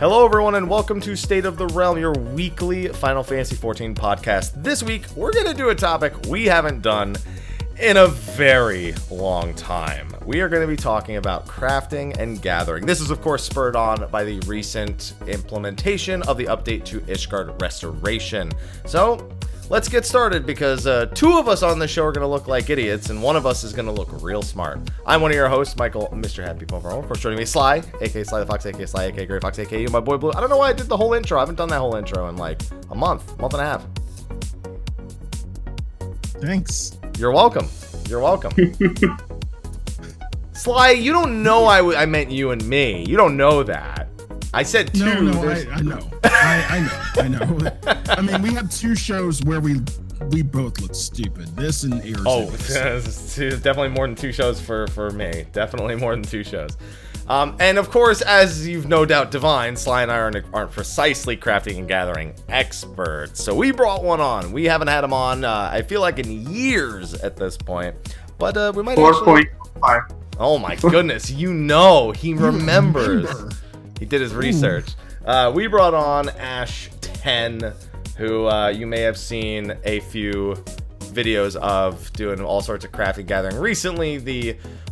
Hello everyone and welcome to State of the Realm, your weekly Final Fantasy XIV podcast. This week, we're going to do a topic we haven't done in a very long time. We are going to be talking about crafting and gathering. This is of course spurred on by the recent implementation of the update to Ishgard Restoration. So, let's get started because two of us on the show are going to look like idiots and one of us is going to look real smart. I'm one of your hosts, Michael, Mr. Happy People. Of course, joining me, Slyh, aka Slythefox, aka Slyh, aka Greyfox, aka you, my boy Blue. I don't know why I did the whole intro. I haven't done that whole intro in like a month and a half. Thanks. You're welcome. You're welcome. Slyh, you don't know I meant you and me. You don't know that. I said two. No, I know. I know. I mean, we have two shows where we both look stupid. This and Ears. Oh, definitely more than two shows for me. Definitely more than two shows. And of course, as you've no doubt divined, Slyh and I aren't precisely crafting and gathering experts. So we brought one on. We haven't had him on, I feel like, in years at this point. But we might 4.5. Oh my goodness, he remembers. He did his research. We brought on Ashe10, who you may have seen a few videos of doing all sorts of crafting gathering. Recently,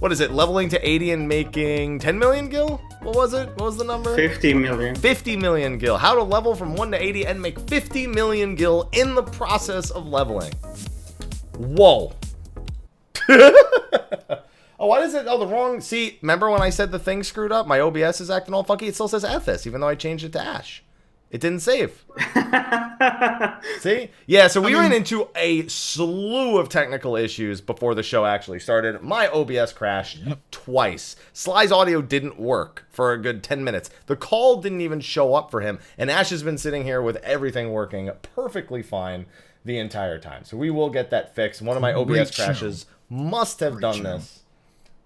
leveling to 80 and making 10 million gil? What was it? What was the number? 50 million. 50 million gil. How to level from 1 to 80 and make 50 million gil in the process of leveling. Whoa. Oh, why does it? Oh, the wrong. See, remember when I said the thing screwed up? My OBS is acting all funky. It still says Ethis, even though I changed it to Ashe. It didn't save. See? Yeah, so we ran into a slew of technical issues before the show actually started. My OBS crashed twice. Sly's audio didn't work for a good 10 minutes. The call didn't even show up for him. And Ashe has been sitting here with everything working perfectly fine the entire time. So we will get that fixed. One of my OBS crashes must have done this.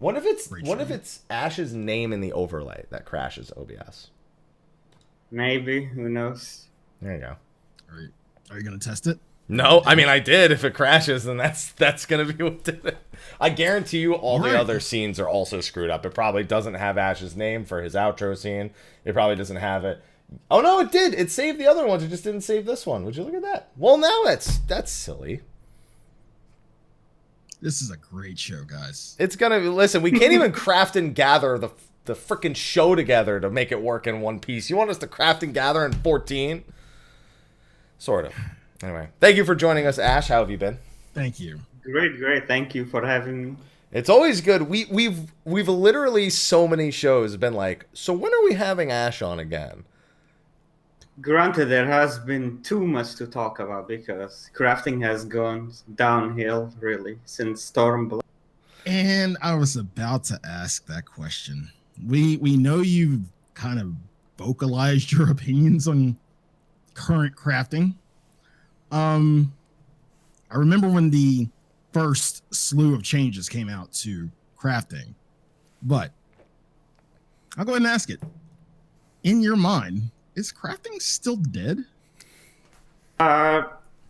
What if it's Ashe's name in the overlay that crashes OBS? Maybe, who knows? There you go. Are you gonna test it? No, I mean I did. If it crashes, then that's gonna be what did it. I guarantee you all the other scenes are also screwed up. It probably doesn't have Ashe's name for his outro scene. It probably doesn't have it. Oh no, it did. It saved the other ones. It just didn't save this one. Would you look at that? Well, now that's silly. This is a great show, guys. It's gonna listen. We can't even craft and gather the freaking show together to make it work in one piece. You want us to craft and gather in 14? Sort of. Anyway, thank you for joining us, Ashe. How have you been? Thank you. Great. Thank you for having me. It's always good. We've literally so many shows been like, so when are we having Ashe on again? Granted, there has been too much to talk about because crafting has gone downhill, really, since Stormblood. And I was about to ask that question. We know you've kind of vocalized your opinions on current crafting. I remember when the first slew of changes came out to crafting, but I'll go ahead and ask it. In your mind, is crafting still dead?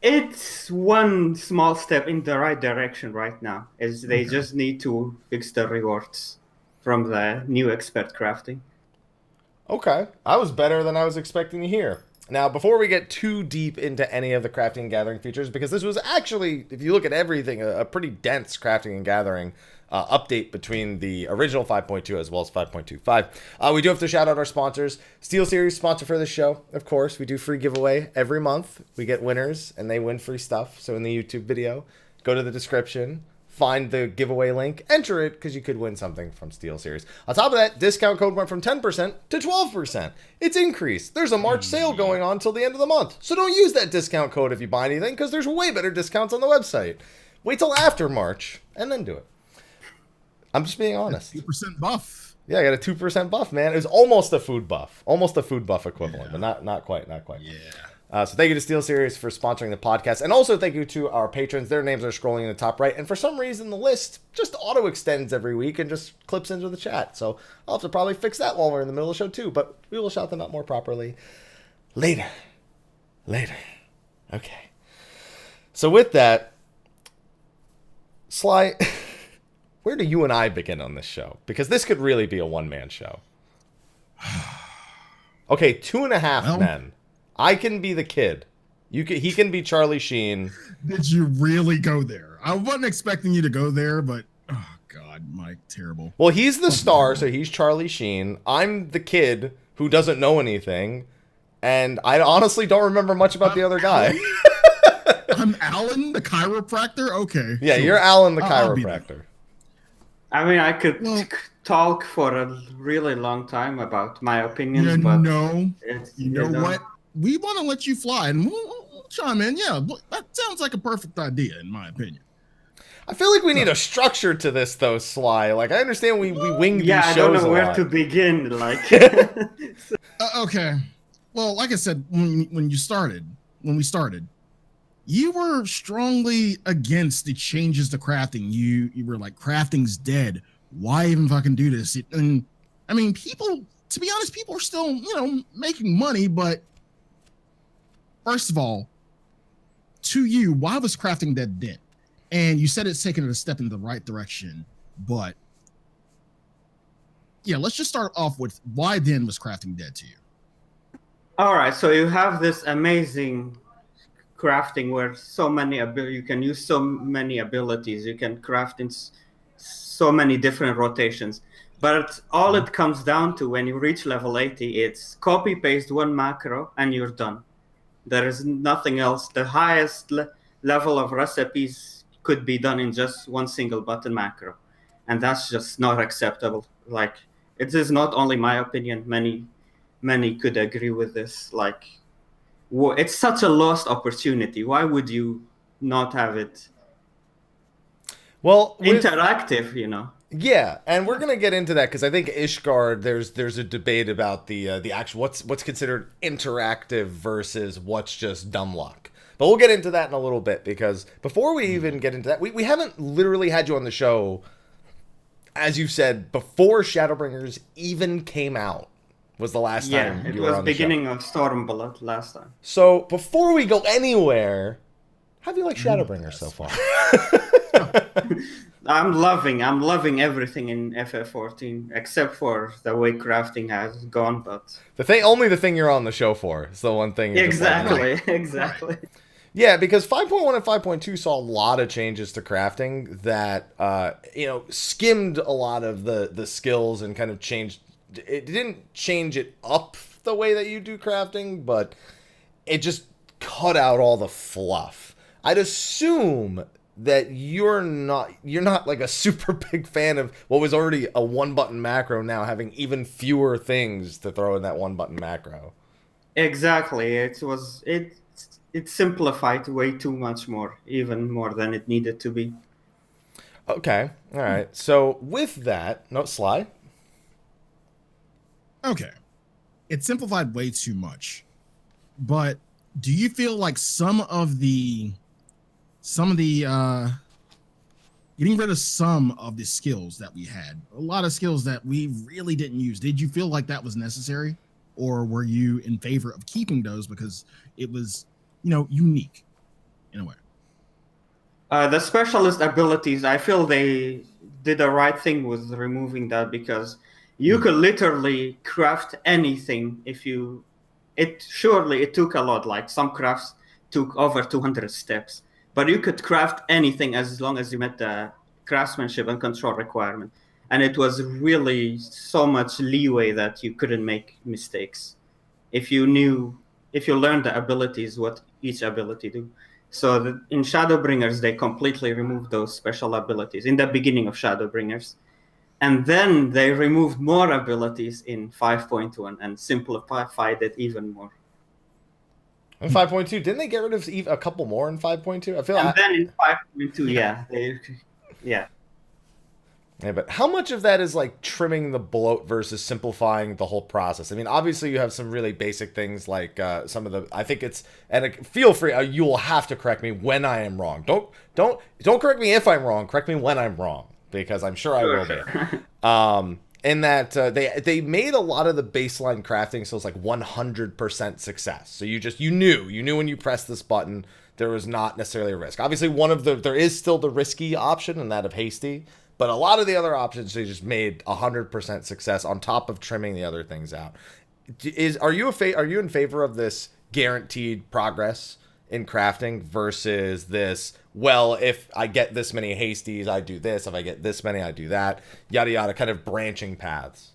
It's one small step in the right direction right now. They just need to fix the rewards from the new expert crafting. Okay. I was better than I was expecting to hear. Now, before we get too deep into any of the crafting and gathering features, because this was actually, if you look at everything, a pretty dense crafting and gathering update between the original 5.2 as well as 5.25. We do have to shout out our sponsors. SteelSeries, sponsor for the show, of course. We do free giveaway every month. We get winners, and they win free stuff. So in the YouTube video, go to the description, find the giveaway link, enter it, because you could win something from SteelSeries. On top of that, discount code went from 10% to 12%. It's increased. There's a March sale going on till the end of the month. So don't use that discount code if you buy anything, because there's way better discounts on the website. Wait till after March, and then do it. I'm just being honest. 2% buff. Yeah, I got a 2% buff, man. It was almost a food buff. Almost a food buff equivalent, but not quite. Yeah. So thank you to SteelSeries for sponsoring the podcast. And also thank you to our patrons. Their names are scrolling in the top right. And for some reason, the list just auto-extends every week and just clips into the chat. So I'll have to probably fix that while we're in the middle of the show, too. But we will shout them out more properly later. Okay. So with that, Slyh, where do you and I begin on this show? Because this could really be a one-man show. Okay, 2.5 Well, men. I can be the kid. He can be Charlie Sheen. Did you really go there? I wasn't expecting you to go there, but oh god, Mike, terrible. Well, he's the star, so he's Charlie Sheen. I'm the kid who doesn't know anything, and I honestly don't remember much about the other guy. I'm Alan, the chiropractor? Okay. Yeah, sure. you're Alan, the I'll be there. chiropractor. I mean, I could Well- talk for a really long time about my opinions, You but know, it's, you know what? We want to let you fly, and we'll chime in. Yeah, that sounds like a perfect idea, in my opinion. I feel like we need a structure to this, though, Sly. Like, I understand we wing these shows I don't know a where lot. to begin. Like, Okay. Well, like I said, when we started, you were strongly against the changes to crafting. You were like, crafting's dead. Why even fucking do this? And I mean, people, to be honest, people are still, making money, but first of all, to you, why was crafting dead? And you said it's taken a step in the right direction, but yeah, let's just start off with why then was crafting dead to you? all right, so you have this amazing crafting where you can use so many abilities. You can craft in so many different rotations. But all it comes down to when you reach level 80, it's copy paste one macro and you're done. There is nothing else. The highest level of recipes could be done in just one single button macro. And that's just not acceptable. Like, it is not only my opinion. Many could agree with this. Like, it's such a lost opportunity. Why would you not have it interactive, Yeah, and we're gonna get into that because I think Ishgard, there's a debate about the actual what's considered interactive versus what's just dumb luck. But we'll get into that in a little bit because before we even get into that, we haven't literally had you on the show, as you said, before Shadowbringers even came out. Was the last time it you were was on the beginning show. of Stormblood last time. So before we go anywhere, how do you like Shadowbringers so far? I'm loving everything in FF14 except for the way crafting has gone, but Only the thing you're on the show for is the one thing. You're just like, exactly. Yeah, because 5.1 and 5.2 saw a lot of changes to crafting that skimmed a lot of the skills and kind of changed. It didn't change it up the way that you do crafting, but it just cut out all the fluff. I'd assume that you're not like a super big fan of what was already a one button macro now having even fewer things to throw in that one button macro. Exactly. It simplified way too much more, even more than it needed to be. Okay. All right. So with that, Sly. Okay. It simplified way too much. But do you feel like some of the getting rid of some of the skills that we had, a lot of skills that we really didn't use, did you feel like that was necessary? Or were you in favor of keeping those because it was, unique in a way? The specialist abilities, I feel they did the right thing with removing that because you could literally craft anything it took a lot. Like some crafts took over 200 steps, but you could craft anything as long as you met the craftsmanship and control requirement. And it was really so much leeway that you couldn't make mistakes if you learned the abilities, what each ability do. So in Shadowbringers, they completely removed those special abilities in the beginning of Shadowbringers. And then they removed more abilities in 5.1 and simplified it even more. In 5.2, didn't they get rid of a couple more in 5.2? I feel. And then in 5.2, yeah. Yeah, but how much of that is like trimming the bloat versus simplifying the whole process? I mean, obviously you have some really basic things like some of the. I think it's feel free. You will have to correct me when I am wrong. Don't correct me if I'm wrong. Correct me when I'm wrong because I'm sure I will be. In that they made a lot of the baseline crafting so it's like 100% success. So you knew when you pressed this button there was not necessarily a risk. Obviously, there is still the risky option and that of hasty. But a lot of the other options, they just made 100% success on top of trimming the other things out. are you in favor of this guaranteed progress in crafting versus this, well, if I get this many hasties, I do this, if I get this many, I do that, yada yada, kind of branching paths?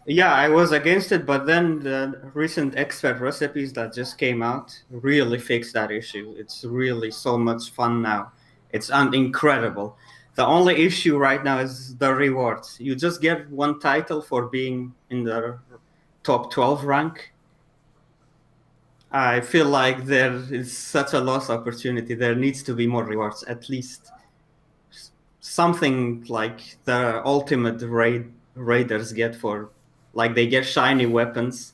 Yeah, I was against it, but then the recent expert recipes that just came out really fixed that issue. It's really so much fun now. It's incredible. The only issue right now is the rewards. You just get one title for being in the top 12 rank. I feel like there is such a lost opportunity. There needs to be more rewards, at least something like the ultimate raiders get for, like they get shiny weapons.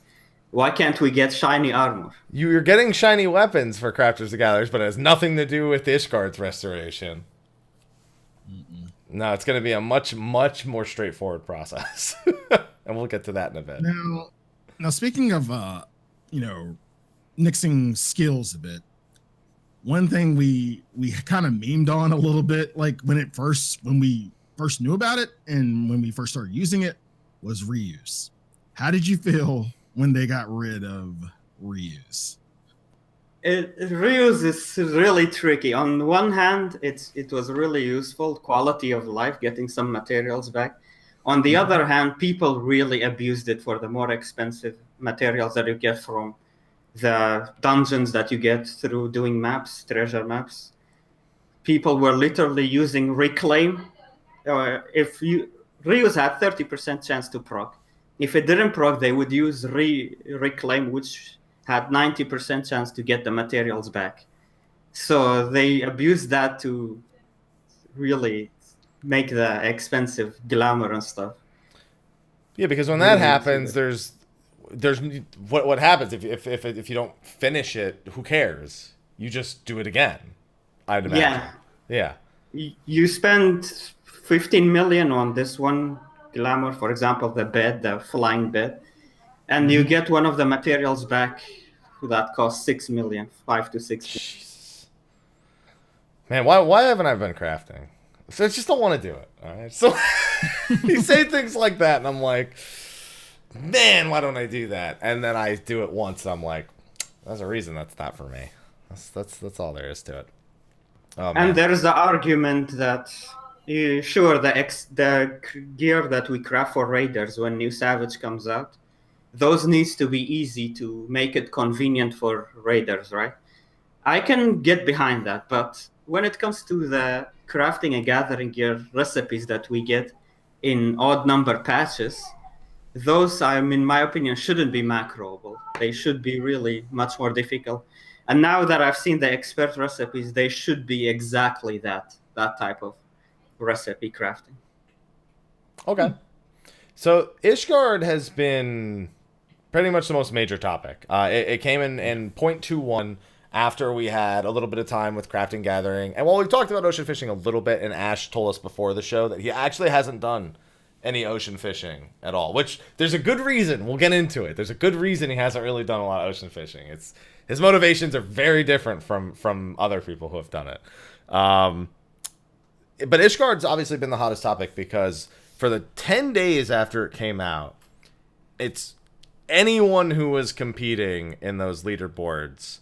Why can't we get shiny armor? You're getting shiny weapons for Crafters and Gatherers, but it has nothing to do with Ishgard's restoration. No, it's going to be a much, much more straightforward process. And we'll get to that in a bit. Now speaking of, mixing skills a bit, one thing we kind of memed on a little bit, like when we first knew about it and when we first started using it, was reuse. How did you feel when they got rid of reuse? Reuse is really tricky. On one hand, it was really useful, quality of life, getting some materials back. On the other hand, people really abused it for the more expensive materials that you get from the dungeons that you get through doing maps, treasure maps. People were literally using reclaim. Reuse had 30% chance to proc. If it didn't proc, they would use reclaim, which had 90% chance to get the materials back. So they abused that to really make the expensive glamour and stuff. Yeah, because when that happens, there's what happens if you don't finish it, who cares? You just do it again, I'd imagine. Yeah. You spend 15 million on this one glamour, for example, the flying bed, and you get one of the materials back that costs 6 million, 5 to 6 million. Jeez. Man, why haven't I been crafting? So I just don't want to do it. All right. So you say things like that, and I'm like, man, why don't I do that? And then I do it once. I'm like, there's a reason that's not for me. That's all there is to it. Oh, and there's the argument that the gear that we craft for raiders when New Savage comes out, those needs to be easy to make it convenient for raiders, right? I can get behind that, but when it comes to the crafting and gathering gear recipes that we get in odd number patches, those, in my opinion, shouldn't be macroable. They should be really much more difficult. And now that I've seen the expert recipes, they should be exactly that type of recipe crafting. Okay. So Ishgard has been pretty much the most major topic. It came in 0.21 after we had a little bit of time with crafting gathering. And while we've talked about ocean fishing a little bit, and Ashe told us before the show that he actually hasn't done any ocean fishing at all, which there's a good reason. We'll get into it. There's a good reason he hasn't really done a lot of ocean fishing. His motivations are very different from other people who have done it. But Ishgard's obviously been the hottest topic because for the 10 days after it came out, it's anyone who was competing in those leaderboards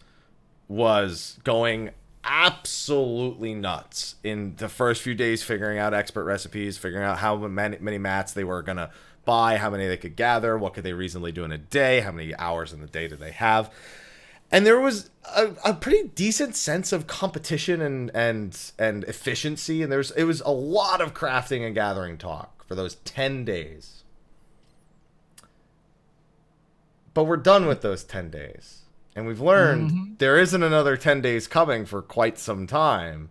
was going absolutely nuts in the first few days, figuring out expert recipes, figuring out how many mats they were going to buy, how many they could gather, what could they reasonably do in a day, how many hours in the day did they have. And there was a pretty decent sense of competition and efficiency, and it was a lot of crafting and gathering talk for those 10 days. But we're done with those 10 days. And we've learned there isn't another 10 days coming for quite some time.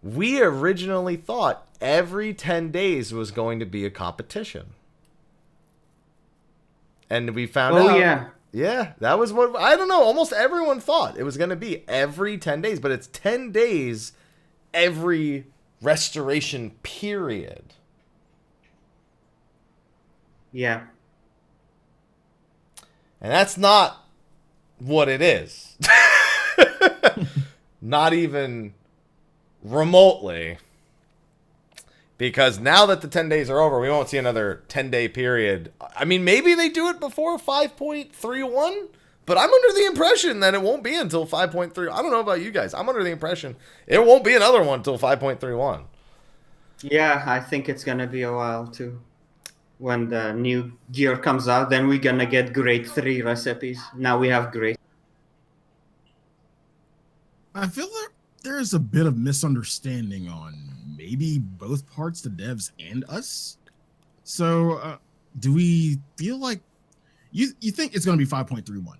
We originally thought every 10 days was going to be a competition. And we found out. Oh, yeah. Yeah, that was what, I don't know, almost everyone thought it was going to be every 10 days. But it's 10 days every restoration period. Yeah. And that's not what it is. Not even remotely. Because now that the 10 days are over, we won't see another 10-day period. I mean, maybe they do it before 5.31, but I'm under the impression that it won't be until 5.3. I don't know about you guys. I'm under the impression it won't be another one until 5.31. Yeah, I think it's going to be a while too. When the new gear comes out, then we're going to get grade 3 recipes. Now we have grade. I feel like there's a bit of misunderstanding on maybe both parts, the devs and us. So do we feel like you think it's going to be 5.31?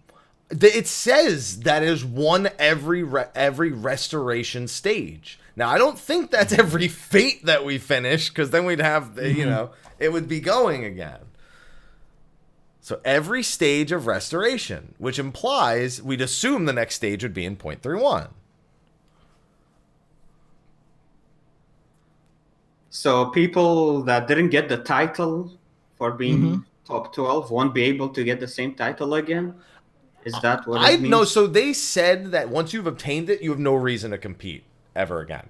It says that is one every restoration stage. Now, I don't think that's every fate that we finish, because then we'd have, you know, it would be going again. So every stage of restoration, which implies we'd assume the next stage would be in 0.31. So people that didn't get the title for being top 12 won't be able to get the same title again? Is that what it means? No, so they said that once you've obtained it, you have no reason to compete ever again.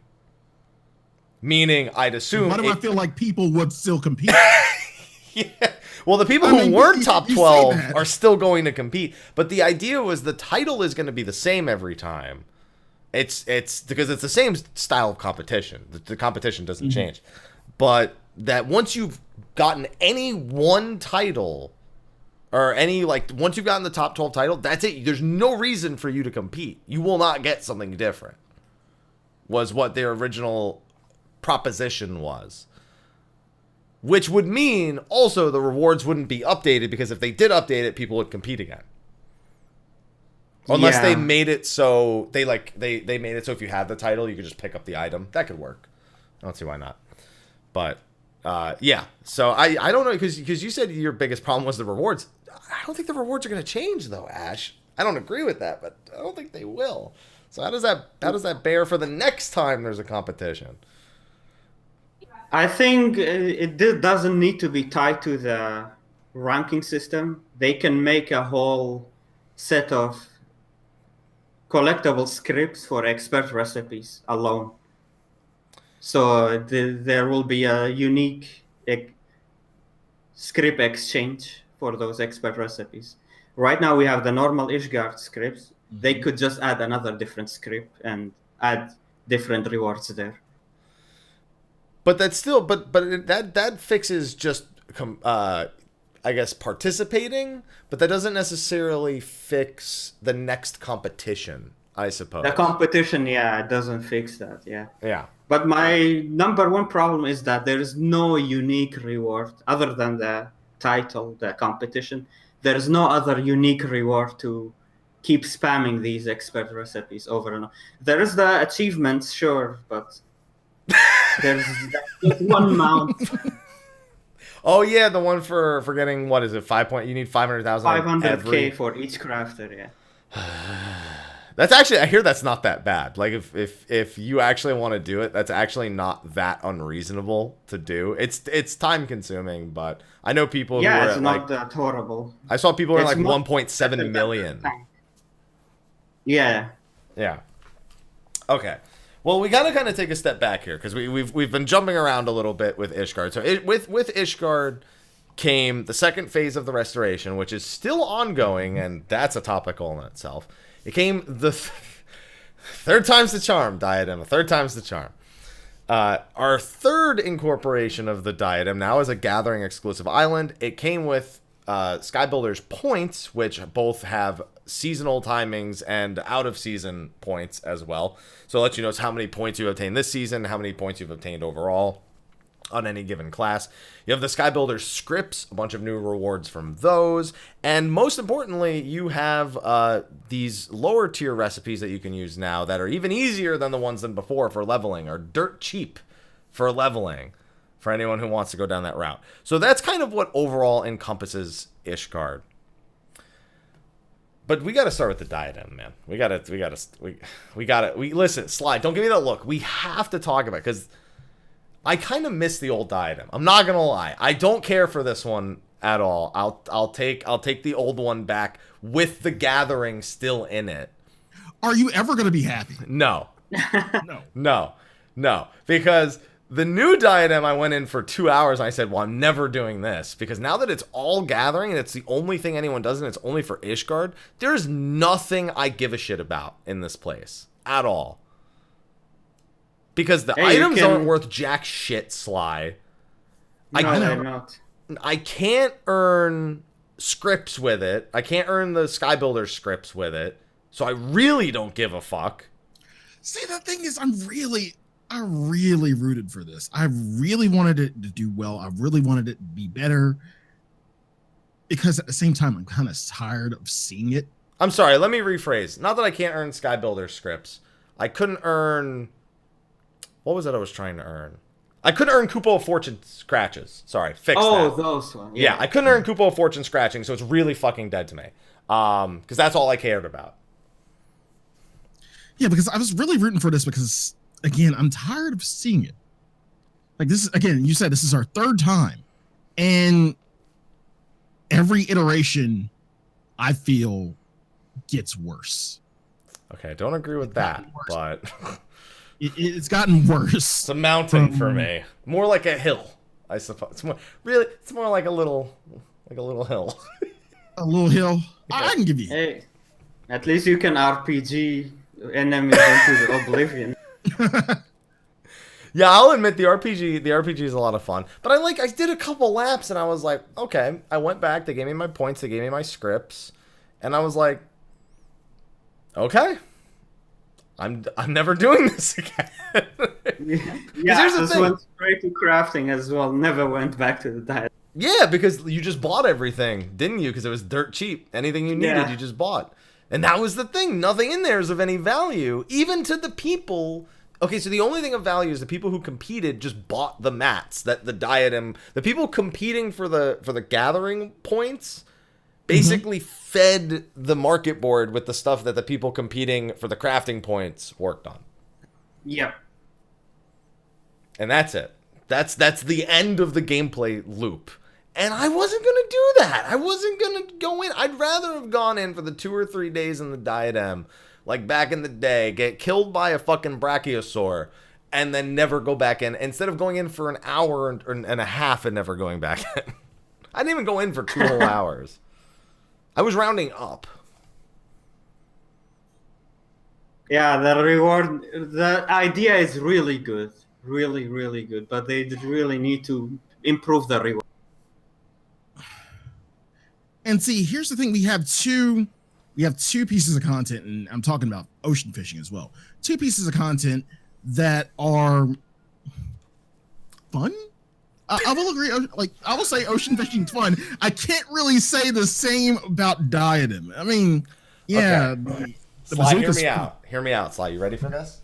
Meaning, I'd assume... Why do I feel like people would still compete? Yeah. Well, the people who weren't top 12 are still going to compete. But the idea was the title is going to be the same every time. It's because it's the same style of competition. The competition doesn't change. But that once you've gotten any one title, or any, like, once you've gotten the top 12 title, that's it. There's no reason for you to compete. You will not get something different, was what their original proposition was. Which would mean also the rewards wouldn't be updated, because if they did update it, people would compete again. Unless they made it so they made it so if you had the title, you could just pick up the item. That could work. I don't see why not. But yeah. So I don't know, because you said your biggest problem was the rewards. I don't think the rewards are going to change though, Ashe. I don't agree with that, but I don't think they will. So how does that bear for the next time there's a competition? I think it doesn't need to be tied to the ranking system. They can make a whole set of collectible scripts for expert recipes alone. So there will be a unique script exchange for those expert recipes. Right now we have the normal Ishgard scripts. They could just add another different script and add different rewards there. But that's still, but that fixes just, I guess, participating. But that doesn't necessarily fix the next competition, I suppose. The competition, yeah, it doesn't fix that, yeah. Yeah. But my number one problem is that there is no unique reward other than the title, the competition. There is no other unique reward to keep spamming these expert recipes over and over. There is the achievements, sure, but there's just one mount. Oh yeah, the one for getting, what is it, 5 point? You need 500,000. 500K for each crafter, yeah. That's actually, I hear that's not that bad. Like if you actually want to do it, that's actually not that unreasonable to do. It's time consuming, but I know people. Yeah, who are it's at, not like, that horrible. I saw people who are like It's 1.7 million. Yeah. Yeah. Okay. Well, we gotta kind of take a step back here, because we've been jumping around a little bit with Ishgard. So with Ishgard came the second phase of the restoration, which is still ongoing, and that's a topical in itself. It came the third time's the charm, Diadem. Third time's the charm. Our third incorporation of the Diadem now is a gathering exclusive island. It came with Skybuilder's points, which both have seasonal timings and out of season points as well. So it lets you know how many points you obtained this season, how many points you've obtained overall on any given class. You have the Skybuilder scripts, a bunch of new rewards from those, and most importantly, you have these lower tier recipes that you can use now that are even easier than the ones than before for leveling, are dirt cheap for leveling for anyone who wants to go down that route. So that's kind of what overall encompasses Ishgard. But we got to start with the Diadem, man. We listen, Slyh, don't give me that look. We have to talk about it, because I kind of miss the old Diadem. I'm not gonna lie. I don't care for this one at all. I'll take the old one back with the gathering still in it. Are you ever gonna be happy? No. No. Because The new diadem, I went in for 2 hours and I said, well, I'm never doing this. Because now that it's all gathering and it's the only thing anyone does and it's only for Ishgard, there's nothing I give a shit about in this place. At all. Because the items aren't worth jack shit, Sly. No, they're not. I can't earn scripts with it. I can't earn the Sky Builder scripts with it. So I really don't give a fuck. See, the thing is, I really rooted for this. I really wanted it to do well. I really wanted it to be better. Because at the same time, I'm kind of tired of seeing it. I'm sorry, let me rephrase. Not that I can't earn Sky Builder scripts. I couldn't earn... What was it I was trying to earn? I couldn't earn Kupo of Fortune scratches. Sorry, fix that. Oh, those ones. Yeah, I couldn't earn Kupo of Fortune scratching, so it's really fucking dead to me. Because that's all I cared about. Yeah, because I was really rooting for this because, again, I'm tired of seeing it. Like, this is, again, you said this is our third time. And every iteration, I feel, gets worse. Okay, I don't agree with that, but... It's gotten worse. It's a mountain for me. More like a hill, I suppose. It's more like a little hill. A little hill? Yeah. I can give you. Hey, at least you can RPG enemies into the oblivion. Yeah, I'll admit the RPG is a lot of fun. But I did a couple laps and I was like, okay. I went back, they gave me my points, they gave me my scripts, and I was like, okay. I'm never doing this again. Yeah, this went straight to crafting as well. Never went back to the diet. Yeah, because you just bought everything, didn't you? Because it was dirt cheap. Anything you needed, you just bought. And that was the thing. Nothing in there is of any value, even to the people. Okay, so the only thing of value is the people who competed just bought the mats, that the diadem. The people competing for the gathering points basically fed the market board with the stuff that the people competing for the crafting points worked on. Yep. And that's it. That's the end of the gameplay loop. And I wasn't going to do that. I wasn't going to go in. I'd rather have gone in for the 2 or 3 days in the diadem, like back in the day, get killed by a fucking brachiosaur, and then never go back in, instead of going in for an hour and a half and never going back in. I didn't even go in for 2 whole hours. I was rounding up. Yeah, the idea is really good. Really, really good. But they really need to improve the reward. And see, here's the thing. We have two pieces of content, and I'm talking about ocean fishing as well. 2 pieces of content that are fun. I will agree. Like, I will say ocean fishing's fun. I can't really say the same about Diadem. I mean, yeah. Okay. Sly, hear me out. Hear me out, Sly. You ready for this?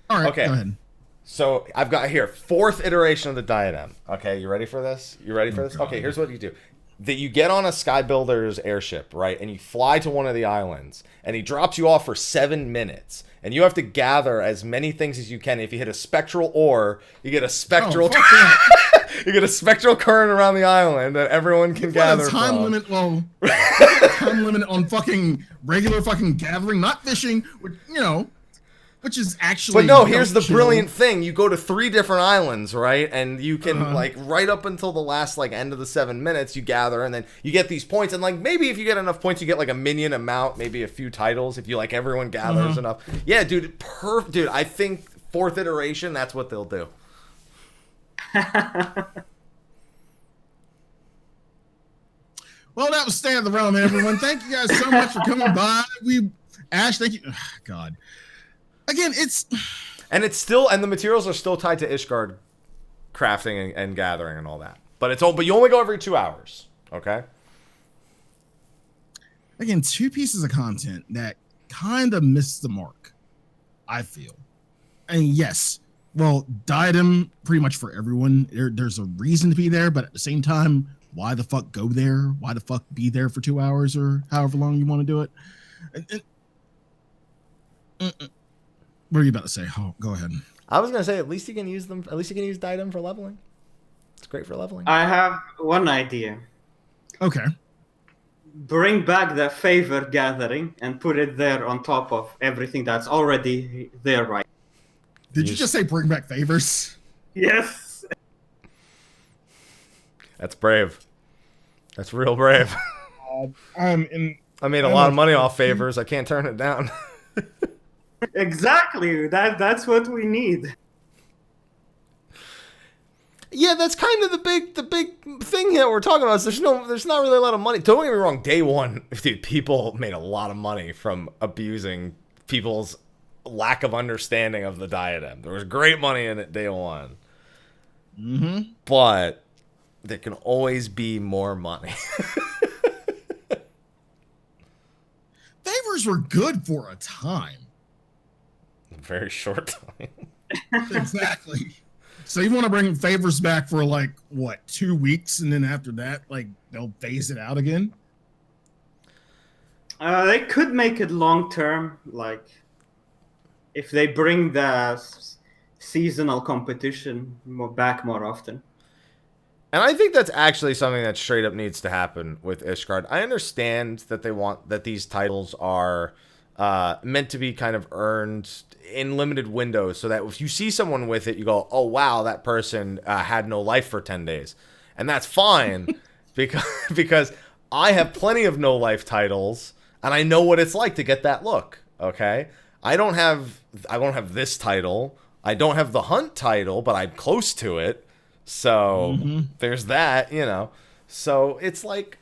All right, okay. Go ahead. So I've got here 4th iteration of the diadem. Okay, you ready for this? You ready for this? God. Okay, here's what you do. That you get on a Sky Builder's airship, right? And you fly to one of the islands, and he drops you off for 7 minutes. And you have to gather as many things as you can. If you hit a spectral ore, you get a spectral you get a spectral current around the island that everyone can gather time from. Time limit on fucking regular fucking gathering, not fishing, which is actually. But no, here's the brilliant thing: you go to 3 different islands, right? And you can right up until the last end of the 7 minutes, you gather, and then you get these points. And maybe if you get enough points, you get a minion amount, maybe a few titles. If you everyone gathers enough, yeah, dude, dude. I think 4th iteration, that's what they'll do. Well, that was Stay in the Realm, everyone. Thank you guys so much for coming by. Ashe, thank you. God. Again, and the materials are still tied to Ishgard crafting and gathering and all that. But you only go every 2 hours. Okay. Again, 2 pieces of content that kind of missed the mark, I feel. And yes, well, Diadem pretty much for everyone. There's a reason to be there, but at the same time, why the fuck go there? Why the fuck be there for 2 hours or however long you want to do it? What are you about to say? Oh, go ahead. I was gonna say at least you can use them. At least you can use Diadem for leveling. It's great for leveling. I have one idea. Okay. Bring back the favor gathering and put it there on top of everything that's already there, right? Did you just say bring back favors? Yes. That's brave. That's real brave. I made a lot of money off favors. I can't turn it down. Exactly. That's what we need. Yeah, that's kind of the big thing here we're talking about. Is there's not really a lot of money. Don't get me wrong. Day one, dude, people made a lot of money from abusing people's lack of understanding of the diadem. There was great money in it day one. Mm-hmm. But there can always be more money. Favors were good for a time. A very short time. Exactly. So you want to bring favors back for like what, 2 weeks, and then after that, like they'll phase it out again? They could make it long term, like if they bring the seasonal competition back more often. And I think that's actually something that straight up needs to happen with Ishgard. I understand that they want that these titles are meant to be kind of earned in limited windows, so that if you see someone with it, you go, "Oh wow, that person had no life for 10 days," and that's fine because I have plenty of no life titles, and I know what it's like to get that look. Okay, I won't have this title. I don't have the hunt title, but I'm close to it. So there's that, you know. So it's like,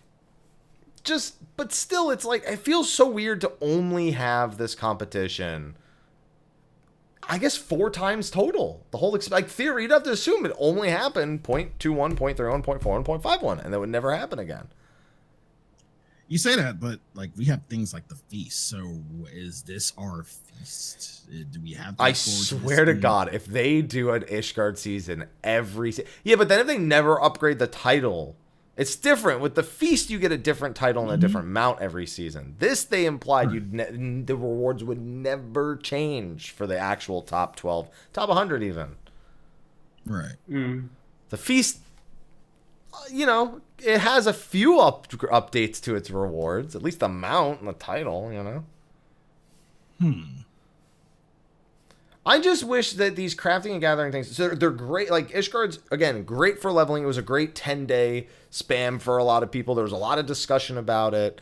but still, it's like, it feels so weird to only have this competition, I guess, 4 times total. The whole, like, theory, you'd have to assume it only happened 0.21, 0.31, 0.4, and 0.51, and that would never happen again. You say that, but like we have things like the feast. So is this our feast? Do we have? I swear to God, if they do an Ishgard season yeah, but then if they never upgrade the title, it's different. With the feast, you get a different title and a different mount every season. This, they implied the rewards would never change for the actual top 12, top 100 even. Right. The feast, you know, it has a few updates to its rewards, at least the mount and the title, you know. I just wish that these crafting and gathering things, so they're great. Like, Ishgard's, again, great for leveling. It was a great 10-day spam for a lot of people. There was a lot of discussion about it.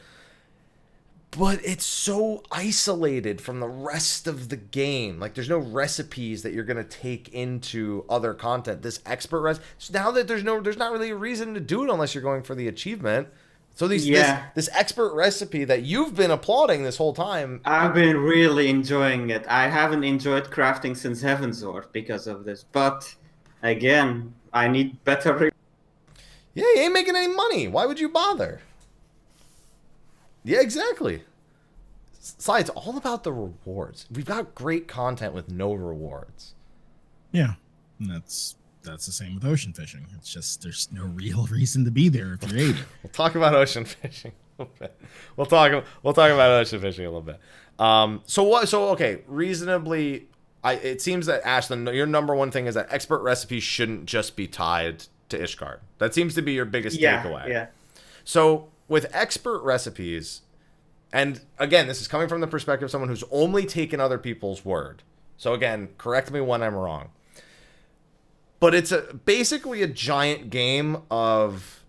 But it's so isolated from the rest of the game. Like, there's no recipes that you're going to take into other content. This expert so now that there's not really a reason to do it unless you're going for the achievement. So this expert recipe that you've been applauding this whole time. I've been really enjoying it. I haven't enjoyed crafting since Heavensward because of this. But again, I need better. Yeah, you ain't making any money. Why would you bother? Yeah, exactly. Slyh, it's all about the rewards. We've got great content with no rewards. Yeah, and that's the same with ocean fishing. It's just there's no real reason to be there if you're 80. We'll talk about ocean fishing a little bit. We'll talk about ocean fishing a little bit. So okay, reasonably, it seems that Ashe, your number one thing is that expert recipes shouldn't just be tied to Ishgard. That seems to be your biggest takeaway. Yeah. So with expert recipes, and again, this is coming from the perspective of someone who's only taken other people's word. So again, correct me when I'm wrong. But it's basically a giant game of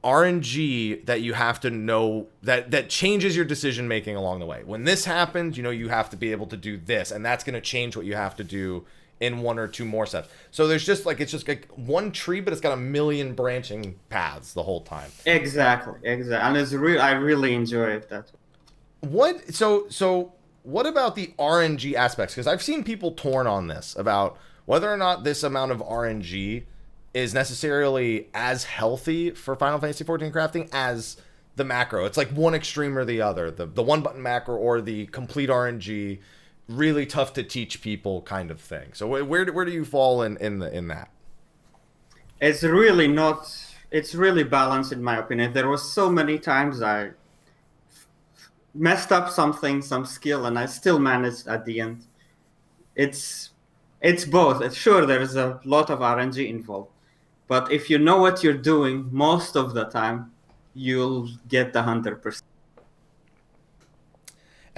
RNG that you have to know that changes your decision making along the way. When this happens, you know, you have to be able to do this, and that's going to change what you have to do in 1 or 2 more steps. So there's just like, it's just like one tree, but it's got a million branching paths the whole time. Exactly. And it's I really enjoy it that way. So what about the RNG aspects? Because I've seen people torn on this about whether or not this amount of RNG is necessarily as healthy for Final Fantasy XIV crafting as the macro. It's like one extreme or the other. The one button macro or the complete RNG, really tough to teach people kind of thing. So where do you fall in that? It's really not. It's really balanced in my opinion. There was so many times I messed up some skill, and I still managed at the end. It's both. Sure, there is a lot of RNG involved, but if you know what you're doing, most of the time, you'll get the 100%.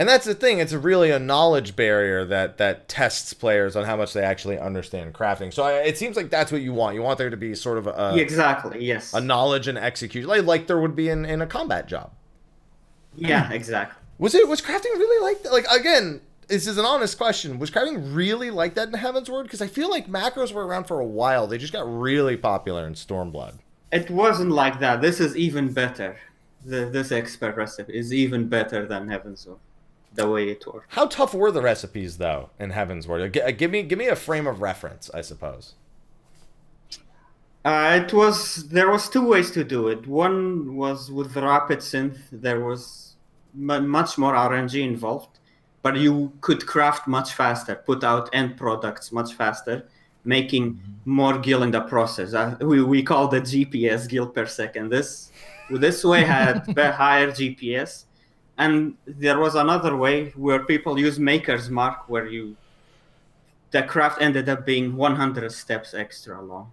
And that's the thing. It's really a knowledge barrier that tests players on how much they actually understand crafting. So it seems like that's what you want. You want there to be sort of exactly, yes, a knowledge and execution, like there would be in a combat job. Yeah, exactly. Was crafting really like that? Like, again, this is an honest question. Was crafting really like that in Heavensward? Because I feel like macros were around for a while. They just got really popular in Stormblood. It wasn't like that. This is even better. This expert recipe is even better than Heavensward. The way it works. How tough were the recipes though in Heavensward? Give me a frame of reference, I suppose. There was two ways to do it. One was with the rapid synth. There was much more RNG involved, but you could craft much faster, put out end products much faster, making more gil in the process. We call the GPS gil per second. This way had higher GPS. And there was another way where people use Maker's Mark, where the craft ended up being 100 steps extra long.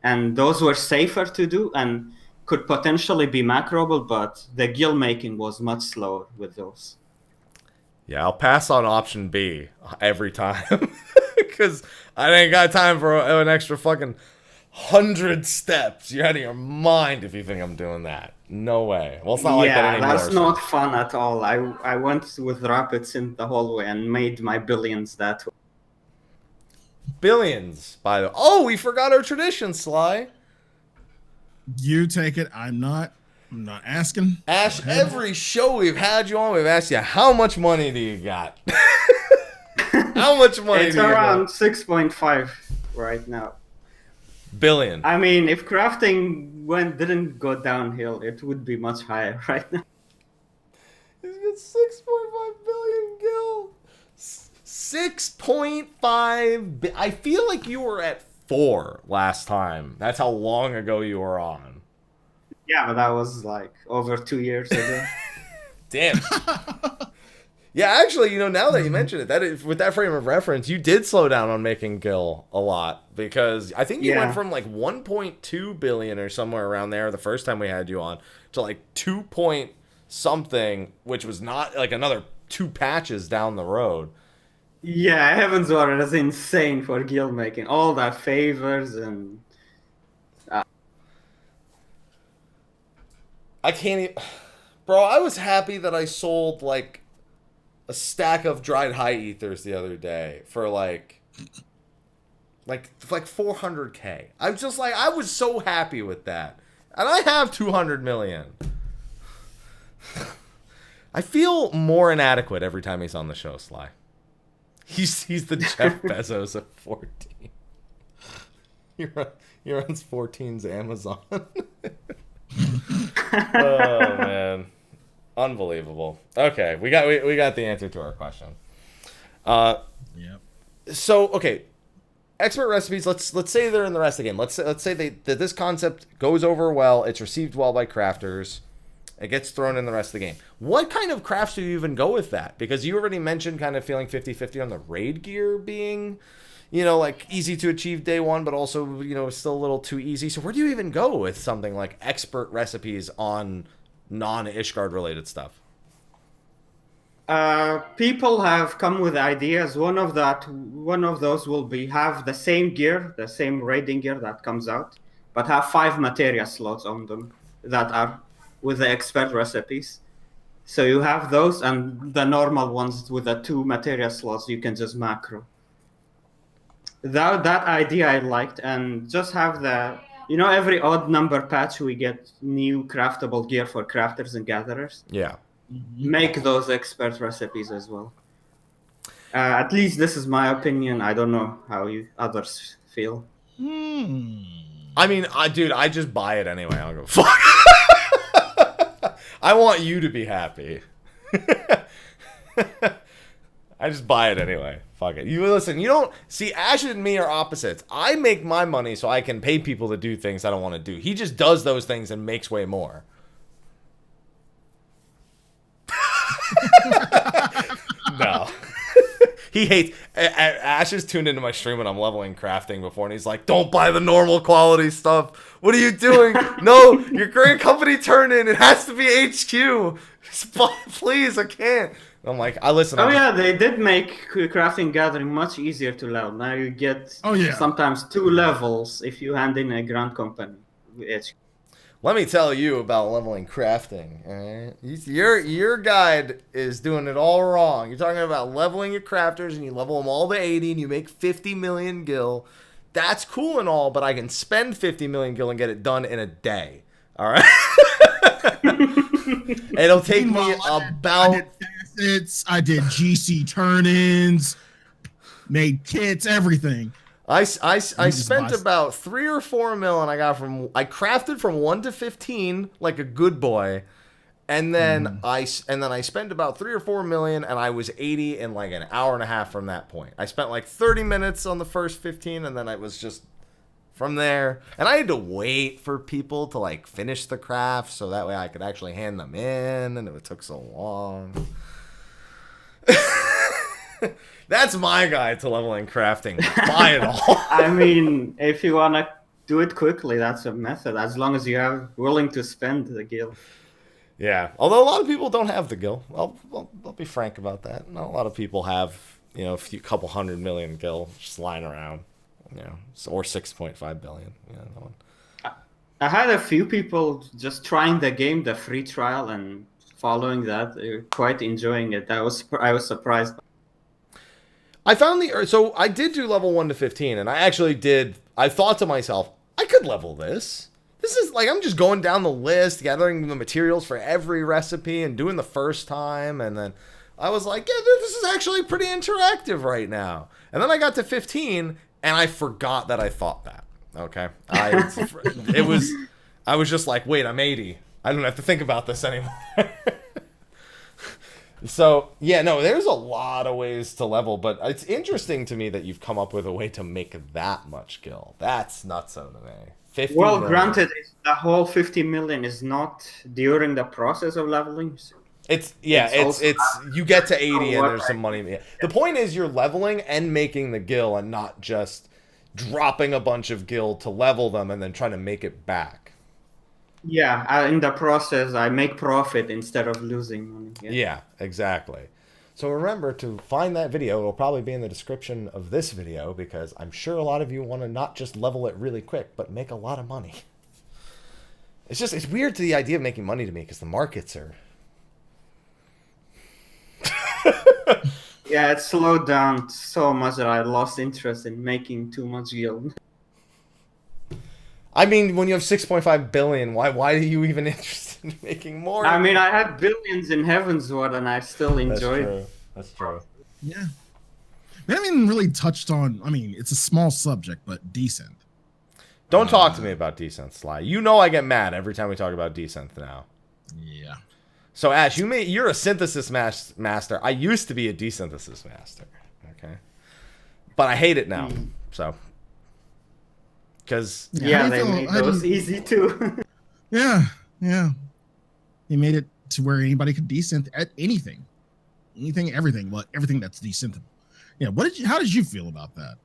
And those were safer to do and could potentially be macroable, but the gil making was much slower with those. Yeah, I'll pass on option B every time. Because I ain't got time for an extra fucking 100 steps. You're out of your mind if you think I'm doing that. No way. Well, it's not like that anymore. Yeah, that's not fun at all. I went with rapids in the hallway and made my billions that way. Billions, by the way. Oh, we forgot our tradition, Sly. You take it. I'm not asking. Ashe, every show we've had you on, we've asked you, how much money do you got? How much money it's do you got? It's around 6.5 right now. Billion. I mean, if crafting didn't go downhill, it would be much higher right now. He's got 6.5 billion gil. 6.5. I feel like you were at 4 last time. That's how long ago you were on. Yeah, but that was like over 2 years ago. Damn. Yeah, actually, now that you mention it, with that frame of reference, you did slow down on making gil a lot, because I think you went from like 1.2 billion or somewhere around there the first time we had you on to like 2 point something, which was not like another 2 patches down the road. Yeah, Heavensward is insane for gil making. All that favors and... I can't even... Bro, I was happy that I sold like a stack of dried high ethers the other day for like 400k. I'm just like, I was so happy with that. And I have 200 million. I feel more inadequate every time he's on the show, Sly. He's the Jeff Bezos of 14. He runs 14's Amazon. Oh man, unbelievable. Okay, we got the answer to our question. Yep. So okay, expert recipes. Let's say they're in the rest of the game. Let's say that this concept goes over well. It's received well by crafters. It gets thrown in the rest of the game. What kind of crafts do you even go with that? Because you already mentioned kind of feeling 50-50 on the raid gear being, like easy to achieve day one, but also, still a little too easy. So where do you even go with something like expert recipes on non-Ishgard related stuff? People have come with ideas. One of those will be have the same gear, the same raiding gear that comes out, but have 5 materia slots on them that are with the expert recipes. So you have those, and the normal ones with the 2 materia slots you can just macro. That idea I liked, and just have every odd number patch we get new craftable gear for crafters and gatherers. Yeah. Make those expert recipes as well. At least this is my opinion. I don't know how you others feel. I mean, I just buy it anyway. I don't give a fuck. I want you to be happy. I just buy it anyway. Fuck it. You listen, you don't see, Ashe and me are opposites. I make my money so I can pay people to do things I don't want to do. He just does those things and makes way more. No. He hates... Ashe has tuned into my stream when I'm leveling crafting before, and he's like, don't buy the normal quality stuff. What are you doing? No, your great company turned in. It has to be HQ. Please, I can't. I'm like, I listen. Oh yeah, they did make crafting gathering much easier to level. Now you get sometimes 2 levels if you hand in a Grand Company. Let me tell you about leveling crafting. All right? Your guide is doing it all wrong. You're talking about leveling your crafters, and you level them all to 80, and you make 50 million gil. That's cool and all, but I can spend 50 million gil and get it done in a day. All right. It'll take me about. I did GC turn-ins, made kits, everything. I spent about 3 or 4 mil, and I crafted from 1 to 15 like a good boy, and then I spent about 3 or 4 million, and I was 80 in like an hour and a half from that point. I spent like 30 minutes on the first 15, and then I was just from there, and I had to wait for people to like finish the craft so that way I could actually hand them in, and it took so long. That's my guide to leveling crafting. Buy it all. I mean, if you want to do it quickly, that's a method, as long as you are willing to spend the gil. Yeah, although a lot of people don't have the gil. I'll be frank about that. Not a lot of people have, a couple 100 million gil just lying around, or 6.5 billion. I had a few people just trying the game, the free trial, and following that, they're quite enjoying it. I was surprised. I found so I did do level 1 to 15, and I thought to myself, I could level this. This is like, I'm just going down the list, gathering the materials for every recipe and doing the first time, and then I was like, yeah, this is actually pretty interactive right now. And then I got to 15, and I forgot that I thought that. Okay. I was just like, wait, I'm 80. I don't have to think about this anymore. So, yeah, no, there's a lot of ways to level, but it's interesting to me that you've come up with a way to make that much gil. That's nutso to me. 50 million. Granted, the whole 50 million is not during the process of leveling. It's you get to 80 and there's some money. The point is you're leveling and making the gil and not just dropping a bunch of gil to level them and then trying to make it back. Yeah, in the process, I make profit instead of losing money. Yeah, exactly. So remember to find that video. It'll probably be in the description of this video because I'm sure a lot of you want to not just level it really quick, but make a lot of money. It's weird to the idea of making money to me because the markets are... Yeah, it slowed down so much that I lost interest in making too much gil. I mean, when you have 6.5 billion, why are you even interested in making more? I mean, I had billions in Heavensward, and I still enjoyed it. That's true. Yeah. We haven't even really touched on, it's a small subject, but descent. Don't talk to me about descent, Sly. You know I get mad every time we talk about descent now. Yeah. So, Ashe, you're a synthesis master. I used to be a desynthesis master. Okay. But I hate it now, so... Because they made those easy too. Yeah. They made it to where anybody could desynth at anything, everything. Well, everything that's desynthable. Yeah. How did you feel about that?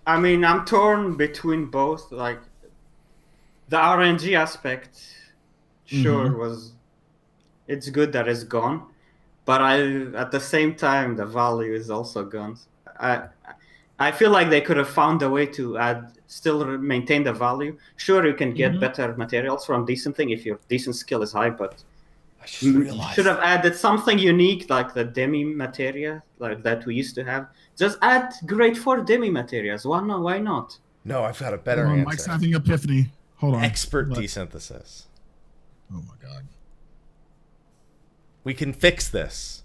I mean, I'm torn between both. Like the RNG aspect, it's good that it's gone, but at the same time the value is also gone. I feel like they could have found a way to still maintain the value. Sure, you can get better materials from desynthing if your descent skill is high, but you should have added something unique like the demi materia like that we used to have. Just add grade 4 demi materials. Why not? No, I've got a better answer. Mike's having epiphany. Hold on. Expert desynthesis. Oh my god. We can fix this.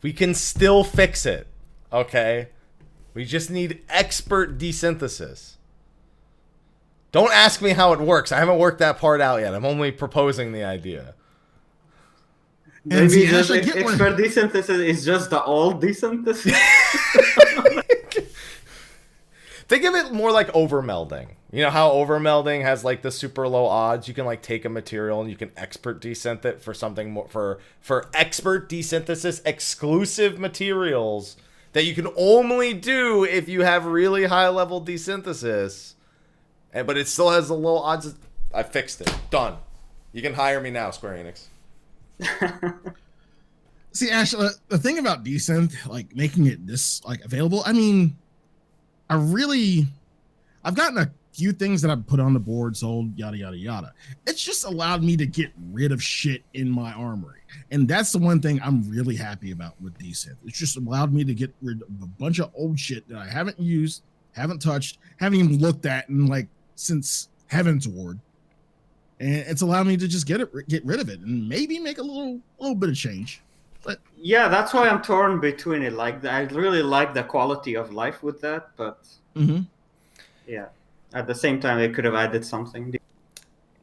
We can still fix it. Okay? We just need expert desynthesis. Don't ask me how it works. I haven't worked that part out yet. I'm only proposing the idea. Maybe just expert desynthesis is just the old desynthesis. Think of it more like overmelding. You know how overmelding has like the super low odds? You can like take a material and you can expert desynth it for something more for expert desynthesis exclusive materials that you can only do if you have really high level desynthesis. But it still has the low odds. I fixed it. Done. You can hire me now, Square Enix. See, Ashe, the thing about desynth, like making it this like available, I mean, I've gotten a few things that I've put on the board, sold, yada yada yada. It's just allowed me to get rid of shit in my armory, and that's the one thing I'm really happy about with desynth. It's just allowed me to get rid of a bunch of old shit that I haven't used, haven't touched, haven't even looked at in like since Heaven's Ward. And it's allowed me to just get rid of it and maybe make a little bit of change. But yeah, that's why I'm torn between it. Like, I really like the quality of life with that, but yeah, at the same time, they could have added something.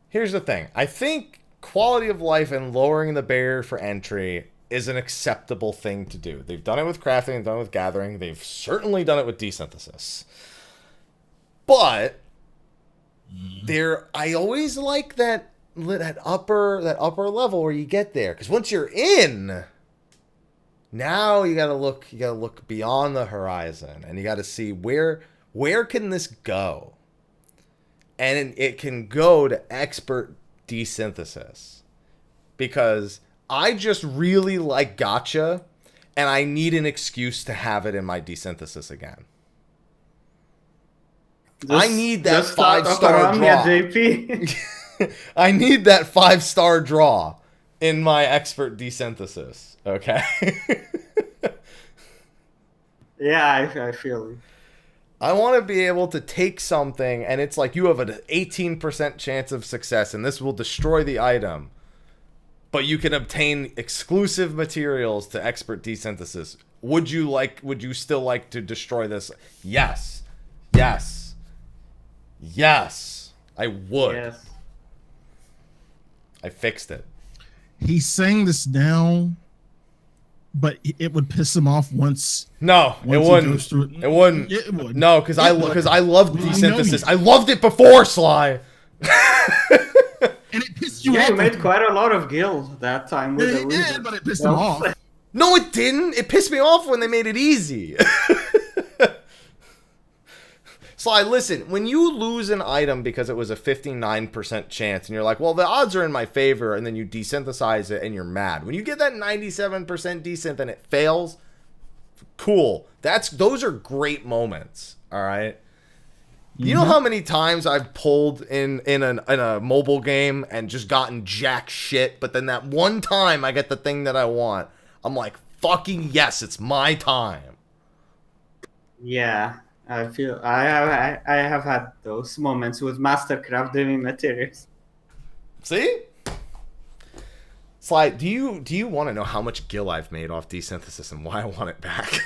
Here's the thing. I think quality of life and lowering the barrier for entry is an acceptable thing to do. They've done it with crafting, they've done it with gathering, they've certainly done it with desynthesis. But I always like that upper level where you get there, because once you're in, now you gotta look beyond the horizon, and you gotta see where can this go, and it can go to expert desynthesis, because I just really like gotcha, and I need an excuse to have it in my desynthesis again. I need that 5-star draw. JP. I need that 5-star draw in my expert desynthesis. Okay. Yeah, I feel it. I want to be able to take something, and it's like you have an 18% chance of success, and this will destroy the item, but you can obtain exclusive materials to expert desynthesis. Would you still like to destroy this? Yes. Yes. Yes. I would. Yes. I fixed it. He's saying this now, but it would piss him off once. No, it wouldn't. It wouldn't. It would. No, because I loved desynthesis. I loved it before, Sly. And it pissed you off. Yeah, you made quite a lot of guild that time with the wizard. Yeah, but it pissed him off. No, it didn't. It pissed me off when they made it easy. Sly, listen, when you lose an item because it was a 59% chance and you're like, well, the odds are in my favor, and then you desynthesize it and you're mad. When you get that 97% desynth and it fails, cool. Those are great moments, all right? You know how many times I've pulled in a mobile game and just gotten jack shit, but then that one time I get the thing that I want, I'm like, fucking yes, it's my time. Yeah. I feel I have had those moments with Mastercraft doing materials. See? Sly, do you want to know how much gil I've made off desynthesis and why I want it back?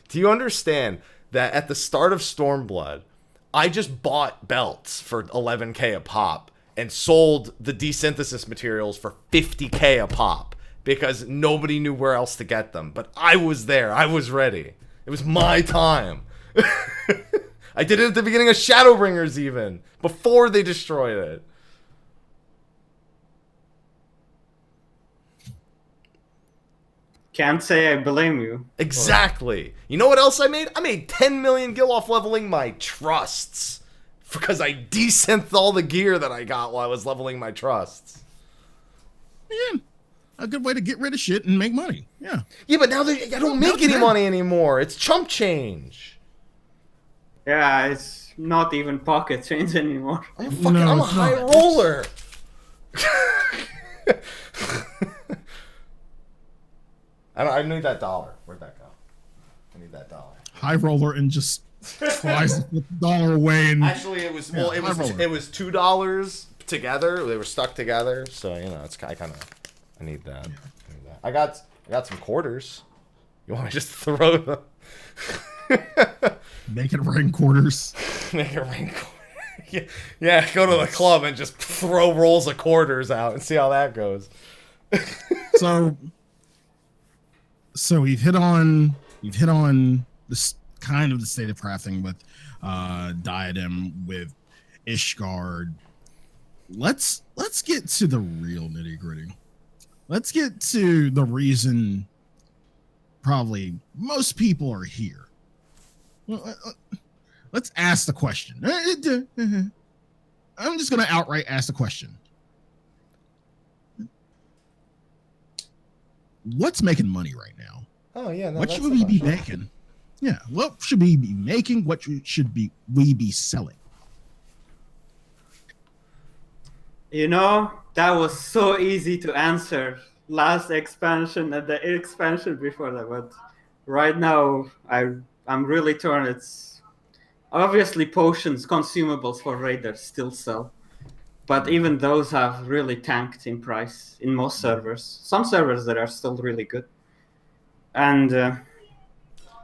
Do you understand that at the start of Stormblood, I just bought belts for 11k a pop and sold the desynthesis materials for 50k a pop because nobody knew where else to get them, but I was there. I was ready. It was my time. I did it at the beginning of Shadowbringers even, before they destroyed it. Can't say I blame you. Exactly. You know what else I made? I made 10 million gil off leveling my trusts. Because I desynthed all the gear that I got while I was leveling my trusts. Yeah. A good way to get rid of shit and make money. Yeah. Yeah, but now I don't make any money anymore. It's chump change. Yeah, it's not even pocket change anymore. I'm a high roller. I need that dollar. Where'd that go? I need that dollar. High roller and just tries to put the dollar away. And actually, it was $2 together. They were stuck together, so I need that. Yeah. I got some quarters. You want me to just throw them? Make it rain quarters. Make it rain quarters. Yeah, go to the club and just throw rolls of quarters out and see how that goes. So we've hit on this kind of the state of crafting with Diadem, with Ishgard. Let's get to the real nitty-gritty. Let's get to the reason probably most people are here. Let's ask the question. I'm just going to outright ask the question. what's making money right now? Oh yeah, no, what that's should the we be question. making? Yeah, what should we be making? What should we be selling? You know, that was so easy to answer last expansion and the expansion before that, but right now I'm really torn. It's obviously potions, consumables for raiders still sell, but even those have really tanked in price in most servers. Some servers that are still really good, and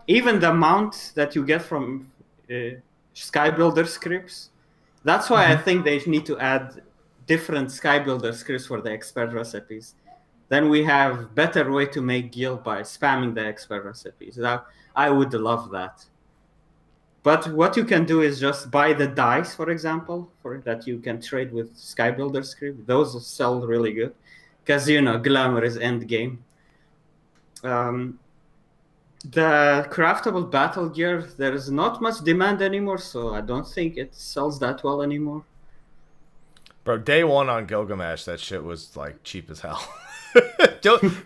even the amount that you get from Sky Builder scripts. That's why I think they need to add different Sky Builder scripts for the expert recipes. Then we have better way to make guild by spamming the expert recipes. I would love that. But what you can do is just buy the dice, for example, for that you can trade with Sky Builder script. Those sell really good because glamour is end game. The craftable battle gear, there is not much demand anymore, so I don't think it sells that well anymore. Bro, day one on Gilgamesh, that shit was like cheap as hell.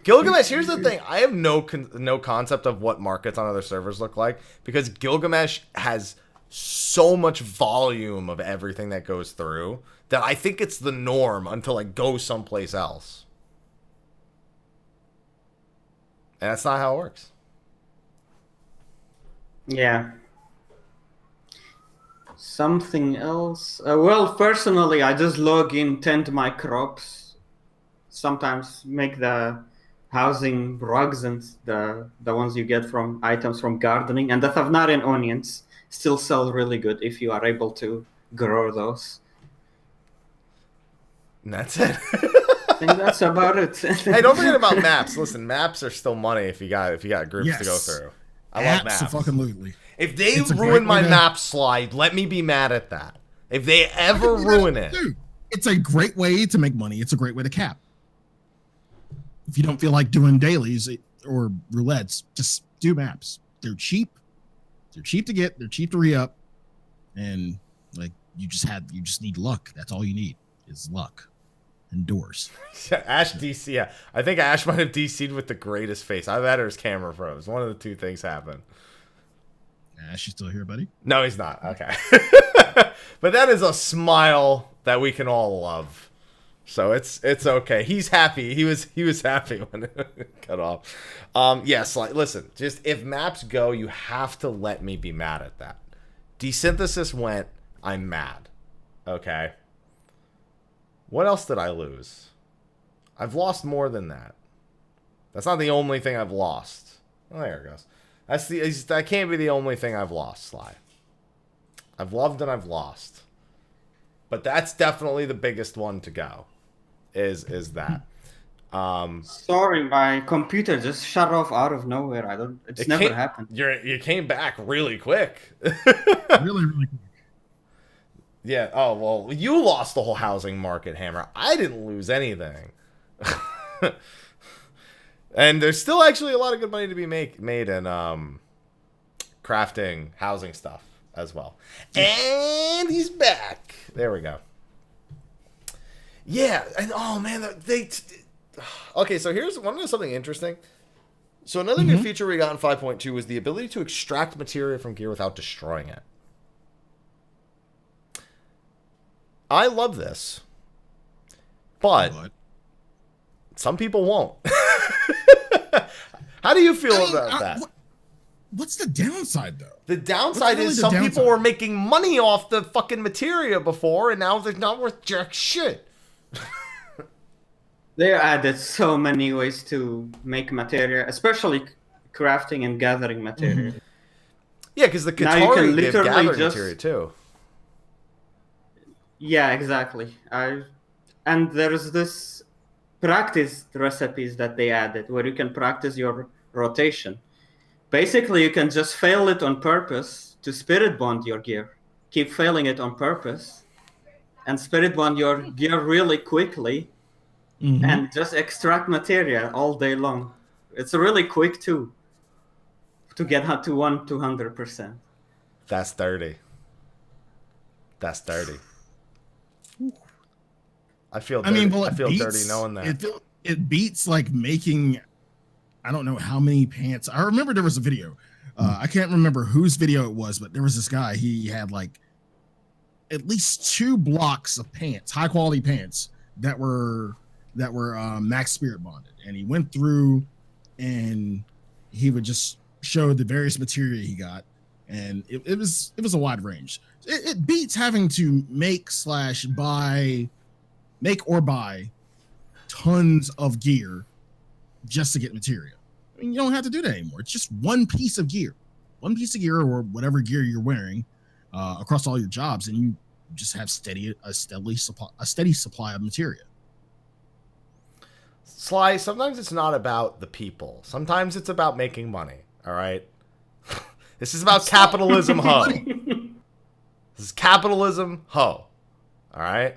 Gilgamesh, here's the thing. I have no concept of what markets on other servers look like because Gilgamesh has so much volume of everything that goes through that I think it's the norm until I go someplace else. And that's not how it works. Yeah. Something else? Well, personally, I just log in, tend my crops, sometimes make the housing rugs and the ones you get from items from gardening, and the Thavnarian onions still sell really good if you are able to grow those. And that's it. I think that's about it. Hey, don't forget about maps. Listen, maps are still money if you got groups to go Yes. through. I love maps. Absolutely. If they It's a ruin great my way to- map slide, let me be mad at that. If they ever ruin it. Dude, it's a great way to make money. It's a great way to cap. If you don't feel like doing dailies or roulettes, just do maps. They're cheap. They're cheap to get. They're cheap to re-up. And like you just need luck. That's all you need is luck and doors. Ashe DC, yeah. I think Ashe might have DC'd with the greatest face. Either that or his camera froze. One of the two things happened. Ashe, you still here, buddy? No, he's not. Okay. But that is a smile that we can all love. So it's okay. He's happy. He was happy when it cut off. Yes, like listen, just if maps go, you have to let me be mad at that. Desynthesis went, I'm mad. Okay. What else did I lose? I've lost more than that. That's not the only thing I've lost. Oh, there it goes. That can't be the only thing I've lost, Sly. I've loved and I've lost. But that's definitely the biggest one to go. Is that. Sorry, my computer just shut off out of nowhere. It's never happened. You came back really quick. Really, really quick. Yeah. Oh, well, you lost the whole housing market, Hammer. I didn't lose anything. And there's still actually a lot of good money to be made in crafting housing stuff as well. And he's back. There we go. Yeah. And oh man, okay. So here's something interesting. So another new feature we got in 5.2 was the ability to extract materia from gear without destroying it. I love this, but some people won't. How do you feel about that? What's the downside, though? The downside is some people were making money off the fucking materia before, and now they're not worth jack shit. They added so many ways to make materia, especially crafting and gathering materia. Yeah, because the Now you can Qatari give literally gathering just- materia too. Yeah, exactly. And there's this practice recipes that they added where you can practice your rotation. Basically, you can just fail it on purpose to spirit bond your gear. Keep failing it on purpose and spirit bond your gear really quickly and just extract materia all day long. It's really quick too to get to 200%. That's dirty. That's dirty. I feel dirty. I feel dirty knowing that. It beats like making I don't know how many pants. I remember there was a video. I can't remember whose video it was, but there was this guy. He had like at least 2 blocks of pants, high quality pants that were max spirit bonded, and he went through and he would just show the various material he got, and it was a wide range. It beats having to make or buy tons of gear just to get material. I mean, you don't have to do that anymore. It's just one piece of gear or whatever gear you're wearing across all your jobs, and you just have a steady supply of material. Sly, sometimes it's not about the people. Sometimes it's about making money. All right. This is about capitalism, ho. This is capitalism, ho. All right.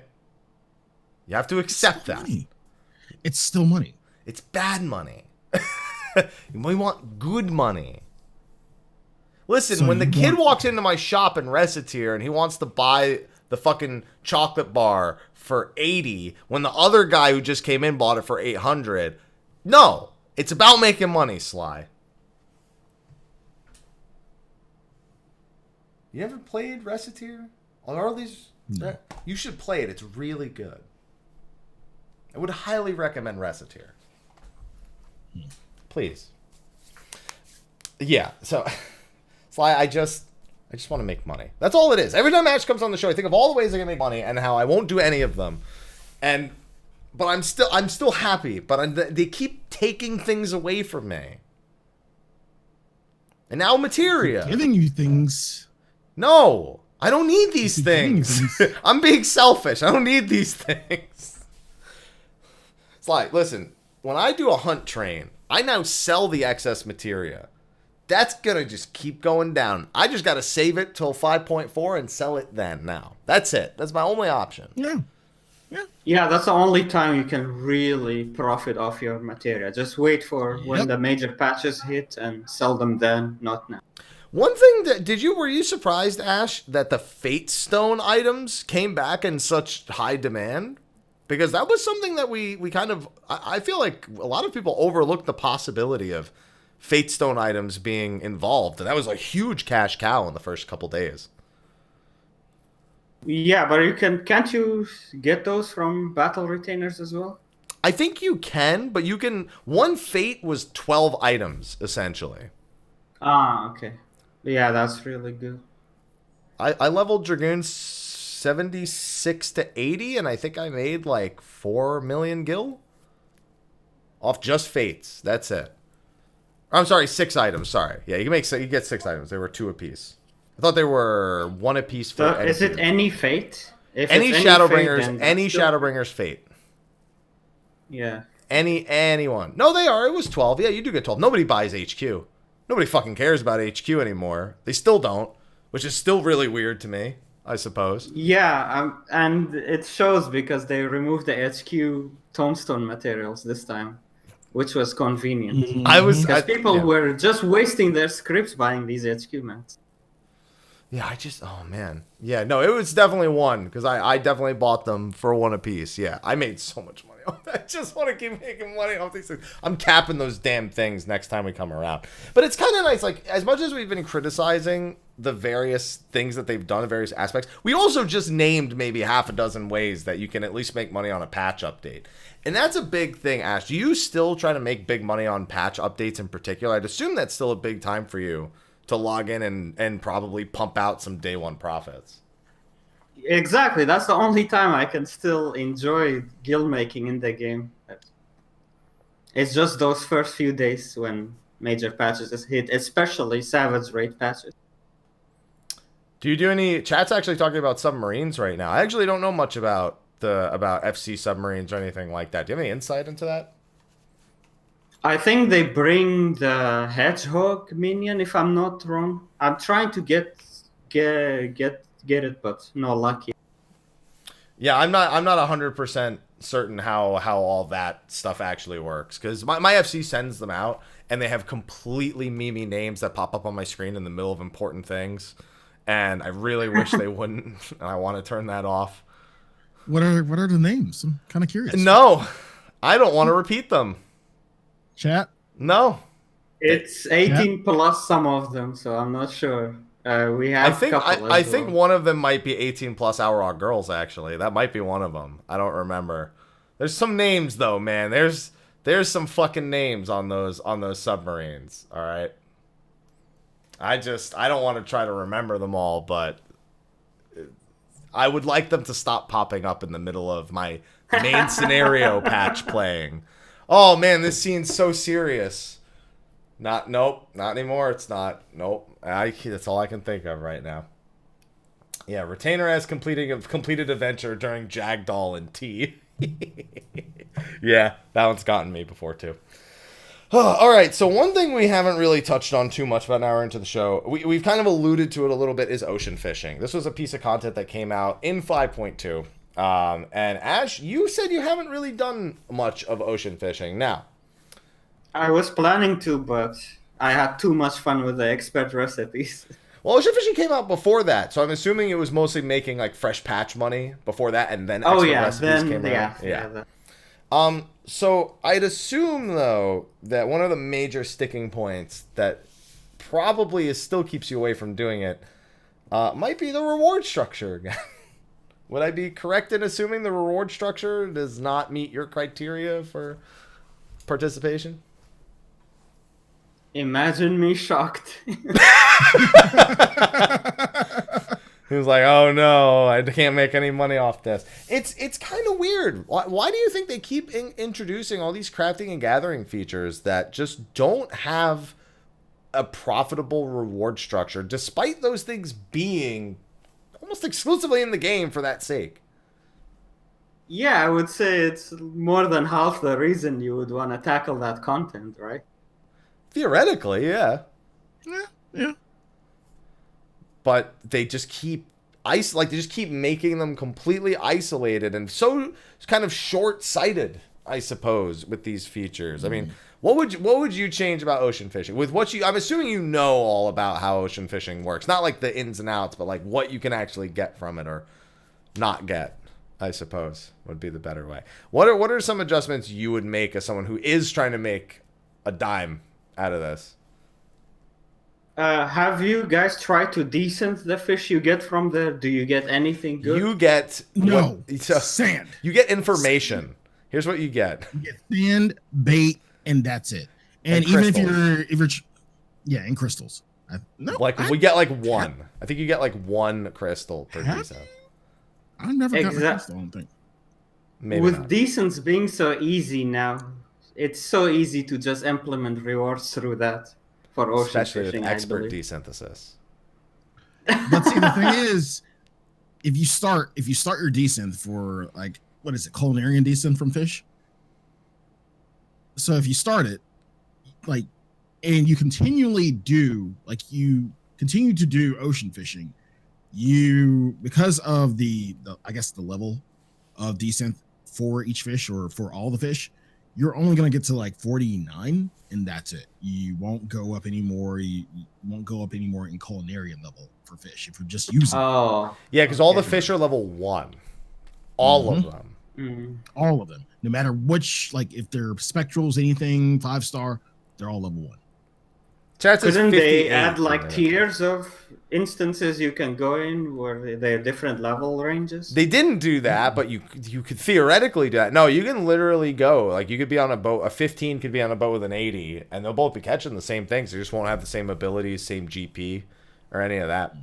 You have to accept that. Money. It's still money. It's bad money. We want good money. Listen, so when the kid walks into my shop in Reciteer and he wants to buy the fucking chocolate bar for 80 when the other guy who just came in bought it for 800. No, it's about making money, Sly. You ever played Reciteer? Are these? No. You should play it. It's really good. I would highly recommend Reciteer. Please. Yeah, so Sly, I just want to make money. That's all it is. Every time Ashe comes on the show, I think of all the ways I can make money and how I won't do any of them. But I'm still happy. But they keep taking things away from me. And now materia. Giving you things. No, I don't need these things. I'm being selfish. I don't need these things. Sly, listen. When I do a hunt train, I now sell the excess materia. That's going to just keep going down. I just got to save it till 5.4 and sell it then now. That's it. That's my only option. Yeah, that's the only time you can really profit off your materia. Just wait for when the major patches hit and sell them then, not now. One thing that were you surprised, Ashe, that the Fate Stone items came back in such high demand? Because that was something that we kind of, I feel like a lot of people overlooked the possibility of Fate Stone items being involved. And that was a huge cash cow in the first couple days. Yeah, but can't you get those from battle retainers as well? I think you can, but you can, one Fate was 12 items, essentially. Ah, okay. Yeah, that's really good. I leveled Dragoons 76 to 80, and I think I made like 4 million gil off just Fates. That's it. I'm sorry, 6 items. Sorry. Yeah, you get 6 items. They were 2 apiece. I thought they were 1 apiece for. So is it any Fate? If any Shadowbringers, any Shadowbringers Fate. Yeah. Anyone? No, they are. It was 12. Yeah, you do get 12. Nobody buys HQ. Nobody fucking cares about HQ anymore. They still don't, which is still really weird to me, I suppose. Yeah, and it shows because they removed the HQ tombstone materials this time, which was convenient. Because people were just wasting their scripts buying these HQ mats. Yeah, oh man. Yeah, no, it was definitely 1 because I definitely bought them for 1 apiece. Yeah, I made so much money. I just want to keep making money off these things. I'm capping those damn things next time we come around. But it's kind of nice, like, as much as we've been criticizing the various things that they've done in various aspects, we also just named maybe half a dozen ways that you can at least make money on a patch update. And that's a big thing, Ashe. Do you still try to make big money on patch updates in particular? I'd assume that's still a big time for you to log in and probably pump out some day 1 profits. Exactly. That's the only time I can still enjoy guild making in the game. It's just those first few days when major patches hit, especially Savage Raid patches. Do you do any... Chat's actually talking about submarines right now. I actually don't know much about FC submarines or anything like that. Do you have any insight into that? I think they bring the Hedgehog minion, if I'm not wrong. I'm trying to get it, but no luck yet. Yeah, I'm not 100% certain how all that stuff actually works, because my FC sends them out and they have completely memey names that pop up on my screen in the middle of important things, and I really wish they wouldn't, and I want to turn that off. What are the names? I'm kind of curious. No, I don't want to repeat them. Chat? No. It's 18 plus some of them, so I'm not sure. We have I think one of them might be 18 plus Auroch girls, actually. That might be one of them. I don't remember. There's some names, though, man. There's some fucking names on those submarines, all right? I don't want to try to remember them all, but I would like them to stop popping up in the middle of my main scenario patch playing. Oh, man, this scene's so serious. Nope, not anymore. It's not. Nope. That's all I can think of right now. Yeah, retainer has completed adventure during Jagdoll and T. Yeah, that one's gotten me before too. All right, so one thing we haven't really touched on too much about an hour into the show, we've kind of alluded to it a little bit, is ocean fishing. This was a piece of content that came out in 5.2. And Ashe, you said you haven't really done much of ocean fishing. Now, I was planning to, but I had too much fun with the expert recipes. Well, ocean fishing came out before that, so I'm assuming it was mostly making like fresh patch money before that, and then expert recipes came out. Yeah. So I'd assume though that one of the major sticking points that probably still keeps you away from doing it might be the reward structure again. Would I be correct in assuming the reward structure does not meet your criteria for participation? Imagine me shocked. He was like, "Oh no, I can't make any money off this." It's kind of weird. Why do you think they keep introducing all these crafting and gathering features that just don't have a profitable reward structure, despite those things being almost exclusively in the game for that sake? Yeah, I would say it's more than half the reason you would want to tackle that content, right? Theoretically, yeah. Yeah. But they just keep they just keep making them completely isolated and so kind of short-sighted, I suppose, with these features. I mean, what would you change about ocean fishing? With what I'm assuming you know all about how ocean fishing works. Not like the ins and outs, but like what you can actually get from it or not get, I suppose, would be the better way. What are some adjustments you would make as someone who is trying to make a dime out of this? Have you guys tried to descent the fish you get from there? Do you get anything good? You get sand. You get information. Here's what you get. You get sand, bait, and that's it. And even if you're and crystals. We get like one. I think you get like one crystal per descent. I've never gotten a crystal, I don't think. Maybe with not. descents being so easy now, it's so easy to just implement rewards through that for ocean especially fishing, with expert desynthesis. But see, the thing is, if you start your descent for like, what is it, culinarian descent from fish? So if you start it, like, and you continue to do ocean fishing, because of the I guess the level of descent for each fish or for all the fish, you're only going to get to like 49 and that's it. You won't go up anymore. You won't go up anymore in culinarian level for fish if you're just using yeah, because all the fish are level 1. All of them. Mm-hmm. All of them. No matter which, like if they're spectrals, anything 5-star, they're all level 1. Couldn't they add like tiers of instances you can go in where they're different level ranges? They didn't do that, but you could theoretically do that. No, you can literally go. Like you could be on a boat, a 15 could be on a boat with an 80, and they'll both be catching the same things. They just won't have the same abilities, same GP, or any of that.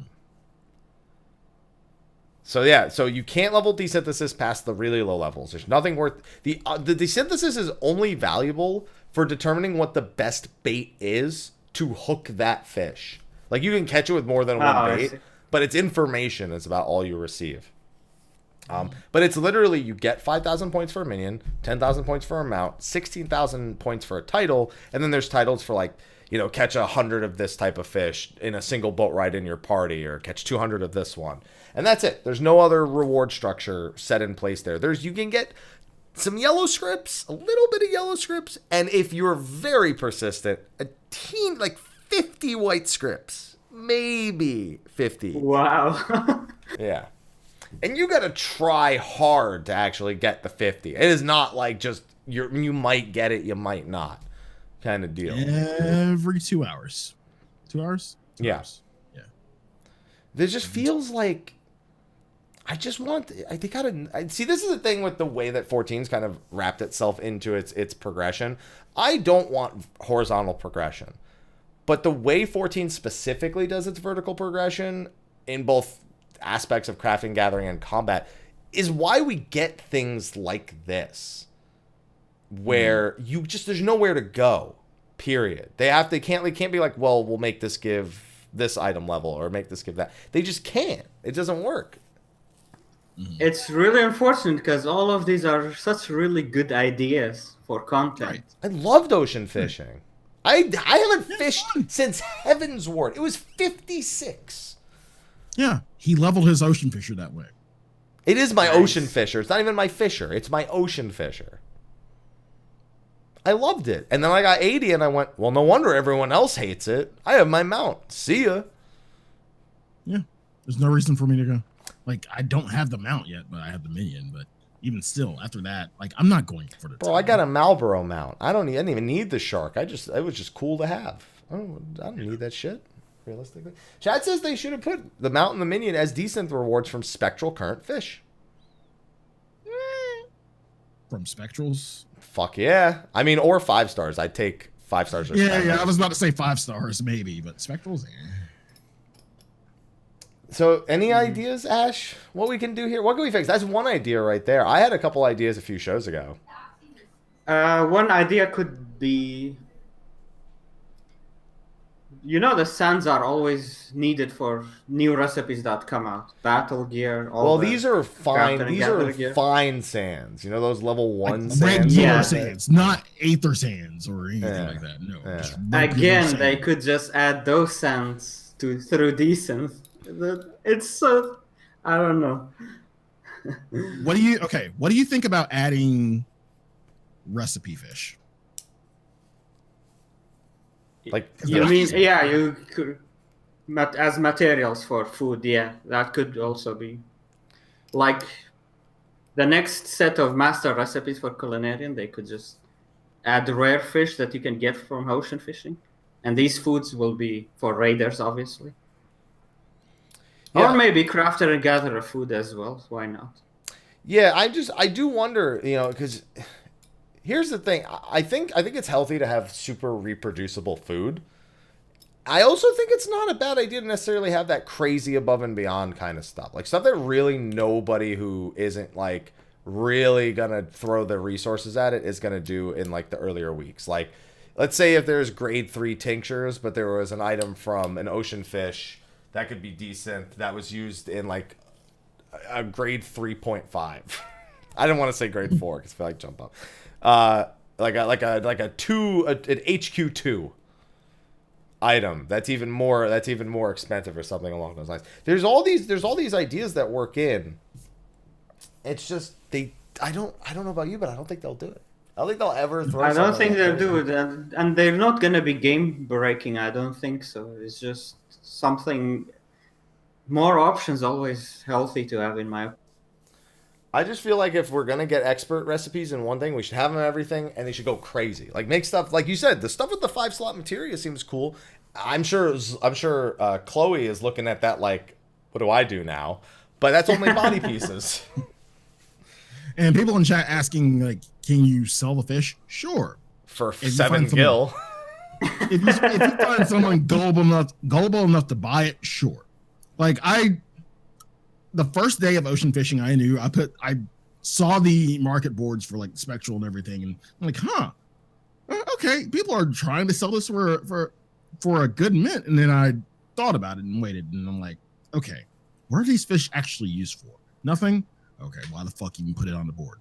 So yeah, so you can't level desynthesis past the really low levels. There's nothing worth the desynthesis is only valuable for determining what the best bait is to hook that fish. Like you can catch it with more than one bait, but it's information. It's about all you receive. But it's literally you get 5,000 points for a minion, 10,000 points for a mount, 16,000 points for a title, and then there's titles for like, catch 100 of this type of fish in a single boat ride in your party, or catch 200 of this one. And that's it. There's no other reward structure set in place there. You can get some yellow scripts, a little bit of yellow scripts, and if you're very persistent, like 50 white scripts. Maybe 50. Wow. Yeah. And you got to try hard to actually get the 50. It is not like just you might get it, you might not. kind of deal. Every 2 hours. 2 hours? 2 hours. Yeah. There just feels like they gotta see. This is the thing with the way that 14's kind of wrapped itself into its progression. I don't want horizontal progression, but the way 14 specifically does its vertical progression in both aspects of crafting, gathering, and combat is why we get things like this, where there's nowhere to go. Period. They can't be like, well, we'll make this give this item level or make this give that. They just can't. It doesn't work. It's really unfortunate because all of these are such really good ideas for content. Right. I loved ocean fishing. I haven't fished since Heaven's Ward. It was 56. Yeah, he leveled his ocean fisher that way. It is my Nice. ocean fisher. It's not even my fisher. It's my ocean fisher. I loved it. And then I got 80 and I went, well, no wonder everyone else hates it. I have my mount. See ya. Yeah, there's no reason for me to go. Like, I don't have the mount yet, but I have the minion. But even still, after that, like, I'm not going for the Bro, I got a Malboro mount. I didn't even need the shark. It was just cool to have. I don't need that shit, realistically. Chad says they should have put the mount and the minion as decent rewards from Spectral Current Fish. From Spectrals. Fuck yeah. I mean, or 5 stars. I'd take 5 stars or Yeah, I was about to say 5 stars, maybe, but Spectrals, So, any ideas, Ash? What we can do here? What can we fix? That's one idea right there. I had a couple ideas a few shows ago. One idea could be, the sands are always needed for new recipes that come out. Battle gear. These are fine. crafting and These are gathering gear. fine sands. You know those level 1 like sands. regular Yeah. sands, not Aether sands or anything Yeah. like that. No. Yeah. Just regular Again, they sand. could just add those sands through decent. It's so, I don't know. What do you think about adding recipe fish? Like, You mean, you could, as materials for food, that could also be. Like, the next set of master recipes for culinarian, they could just add rare fish that you can get from ocean fishing. And these foods will be for raiders, obviously. Yeah. Or maybe crafter and gatherer food as well. Why not? Yeah, I do wonder, because here's the thing. I think it's healthy to have super reproducible food. I also think it's not a bad idea to necessarily have that crazy above and beyond kind of stuff. Like stuff that really nobody who isn't like really gonna throw the resources at it is gonna do in like the earlier weeks. Like, let's say if there's grade 3 tinctures, but there was an item from an ocean fish that could be decent that was used in like a grade 3.5. I didn't want to say grade 4 because I feel like jump up. Like an HQ2 item that's even more expensive or something along those lines. There's all these ideas that work in. It's just I don't know about you, but I don't think they'll do it. I don't think they'll ever throw. I don't something think like they'll that. do it. And they're not going to be game breaking. I don't think so. It's just something. More options always healthy to have, in my opinion. I just feel like if we're gonna get expert recipes in one thing, we should have them in everything, and they should go crazy. Like make stuff like you said. The stuff with the 5-slot materia seems cool. I'm sure Chloe is looking at that like, what do I do now? But that's only body pieces. And people in chat asking, like, can you sell the fish? Sure. For If you 7 find gil. If you find someone gullible enough to buy it, sure. Like the first day of ocean fishing, I knew I saw the market boards for like Spectral and everything, and I'm like, okay, people are trying to sell this for a good mint. And then I thought about it and waited, and I'm like, okay, what are these fish actually used for? Nothing. Okay, why the fuck even put it on the board?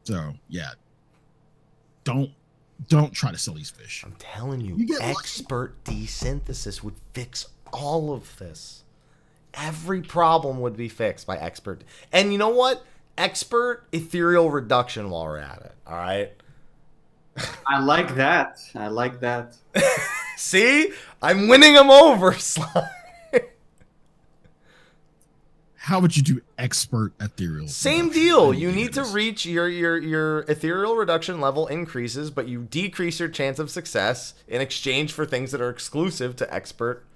So yeah, don't try to sell these fish. I'm telling you, You get expert desynthesis would fix all of this. Every problem would be fixed by expert. And you know what? Expert ethereal reduction while we're at it. All right. I like that. See? I'm winning them over, Sly. How would you do expert ethereal? Same reduction? deal. You need to reach your ethereal reduction level increases, but you decrease your chance of success in exchange for things that are exclusive to expert.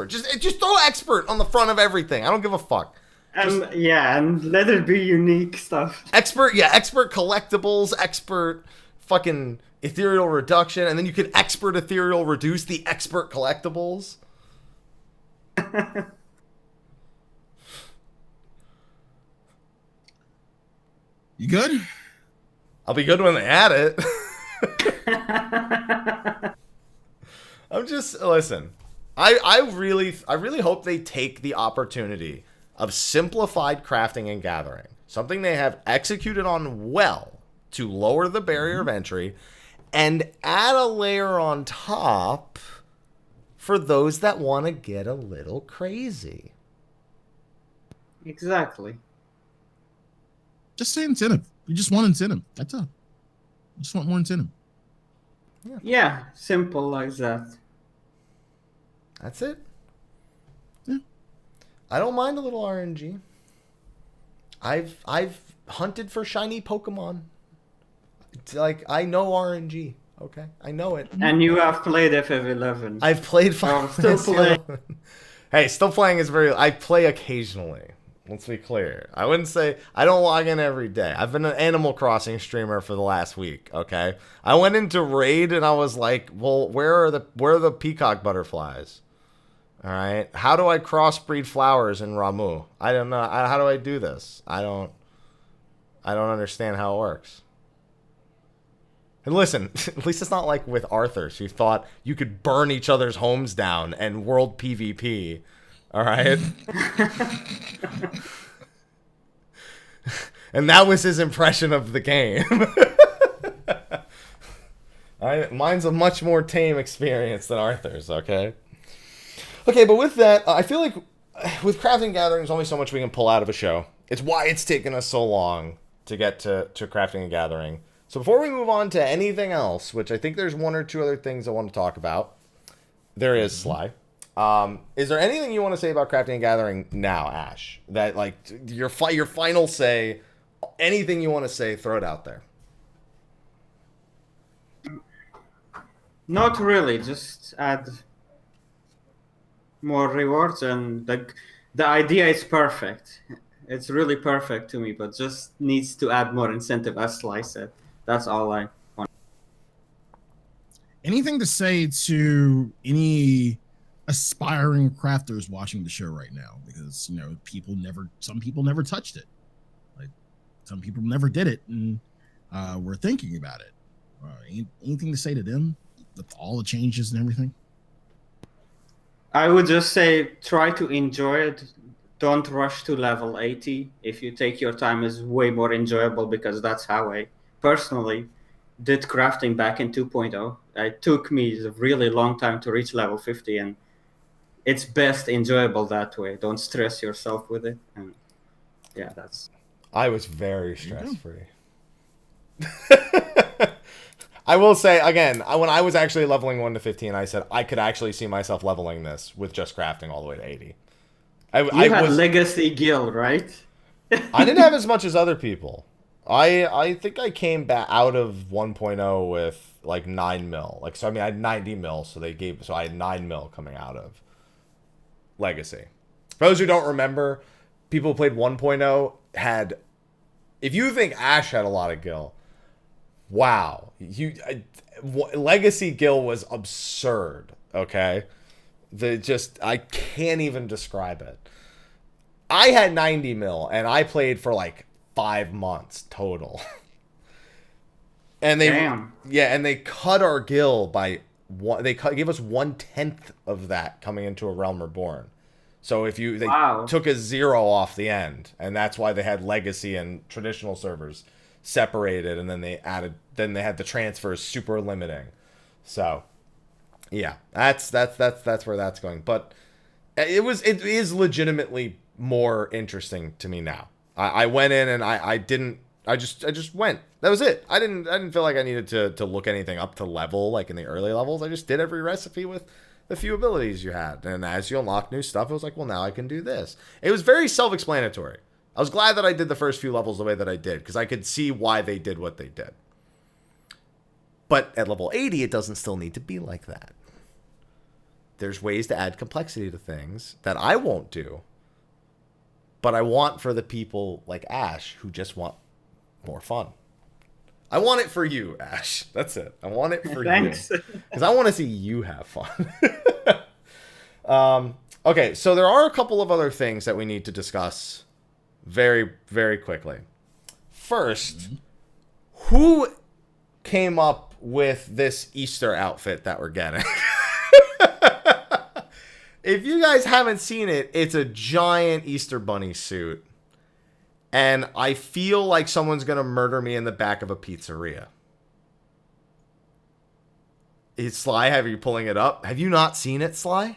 Just throw expert on the front of everything. I don't give a fuck. And let it be unique stuff. Expert collectibles, expert fucking ethereal reduction, and then you could expert ethereal reduce the expert collectibles. You good? I'll be good when they add it. Listen. I really hope they take the opportunity of simplified crafting and gathering, something they have executed on well to lower the barrier of entry, and add a layer on top for those that want to get a little crazy. Exactly. Just say incentive. You just want incentive. That's all. You just want more incentive. Yeah, simple like that. That's it. Yeah. I don't mind a little RNG. I've hunted for shiny Pokemon. Like, I know RNG. Okay, I know it. And you have played FF11. I've played Final still Fantasy XI. Hey, still playing is I play occasionally. Let's be clear. I wouldn't say I don't log in every day. I've been an Animal Crossing streamer for the last week, okay? I went into Raid and I was like, well, where are the peacock butterflies? All right? How do I crossbreed flowers in Ramuh? I don't know. How do I do this? I don't understand how it works. And listen, at least it's not like with Arthurs, who thought you could burn each other's homes down and world PvP. All right? And that was his impression of the game. Mine's a much more tame experience than Arthur's, okay? Okay, but with that, I feel like with Crafting Gathering, there's only so much we can pull out of a show. It's why it's taken us so long to get to Crafting and Gathering. So before we move on to anything else, which I think there's one or two other things I want to talk about, there is Slyh. Is there anything you want to say about Crafting and Gathering now, Ashe? That, like, your final say, anything you want to say, throw it out there. Not really, just add more rewards, and the idea is perfect. It's really perfect to me, but just needs to add more incentive, as Slyh said. That's all I want. Anything to say to any aspiring crafters watching the show right now? Because, you know, some people never touched it. Like, some people never did it, and we're thinking about it. Anything to say to them with all the changes and everything? I would just say try to enjoy it. Don't rush to level 80. If you take your time, it's way more enjoyable, because that's how I personally did crafting back in 2.0. It took me a really long time to reach level 50, and it's best enjoyable that way. Don't stress yourself with it. And yeah, that's... I was very stress-free. I will say, again, when I was actually leveling 1 to 15, I said I could actually see myself leveling this with just crafting all the way to 80. You had Legacy Guild, right? I didn't have as much as other people. I think I came back out of 1.0 with like 9 mil. Like, so I mean, I had 90 mil, so I had 9 mil coming out of Legacy. For those who don't remember, people who played 1.0 had, if you think Ashe had a lot of gil, wow. Legacy gil was absurd, okay? I can't even describe it. I had 90 mil, and I played for like 5 months total. And they cut our gil by one. They gave us 1/10 of that coming into a Realm Reborn. So they took a 0 off the end, and that's why they had Legacy and traditional servers separated, and then they had the transfers super limiting. So yeah, that's where that's going. But it is legitimately more interesting to me now. I went in and I just went. That was it. I didn't feel like I needed to look anything up to level like in the early levels. I just did every recipe with the few abilities you had. And as you unlock new stuff, it was like, well, now I can do this. It was very self-explanatory. I was glad that I did the first few levels the way that I did, because I could see why they did what they did. But at level 80, it doesn't still need to be like that. There's ways to add complexity to things that I won't do, but I want for the people like Ashe who just want more fun. I want it for you, Ashe. That's it. I want it for Thanks. you. Because I want to see you have fun. Okay, so there are a couple of other things that we need to discuss very, very quickly. First, who came up with this Easter outfit that we're getting? If you guys haven't seen it, it's a giant Easter bunny suit. And I feel like someone's going to murder me in the back of a pizzeria. Slyh, have you pulling it up? Have you not seen it, Slyh?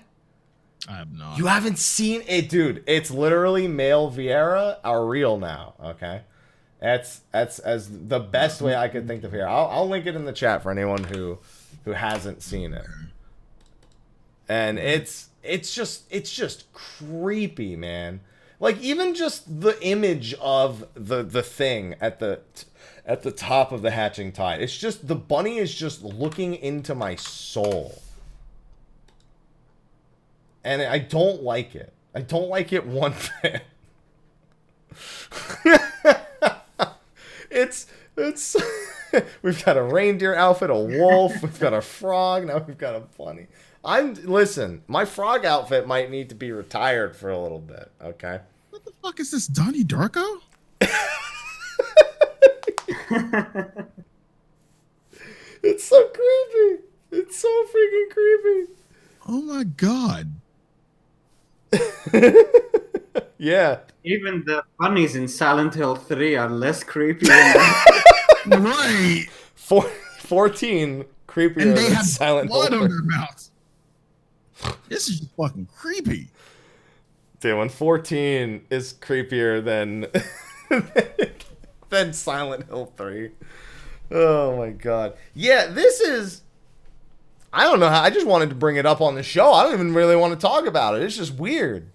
I have not. You haven't seen it, dude. It's literally male Vieira are real now, okay? That's as the best way I could think of here. I'll link it in the chat for anyone who hasn't seen it. And it's just creepy, man. Like, even just the image of the thing at the top of the hatching tide. It's just, the bunny is just looking into my soul. And I don't like it. I don't like it one bit. It's we've got a reindeer outfit, a wolf, we've got a frog, now we've got a bunny. Listen, my frog outfit might need to be retired for a little bit, okay? What the fuck is this, Donnie Darko? It's so creepy. It's so freaking creepy. Oh my god. Yeah. Even the bunnies in Silent Hill 3 are less creepy than that. Right. 14 creepier And they than have Silent blood Hill. on their mouths. This is just fucking creepy. Dude, when 14 is creepier than Silent Hill 3. Oh my god. Yeah, this is... I don't know how... I just wanted to bring it up on the show. I don't even really want to talk about it. It's just weird.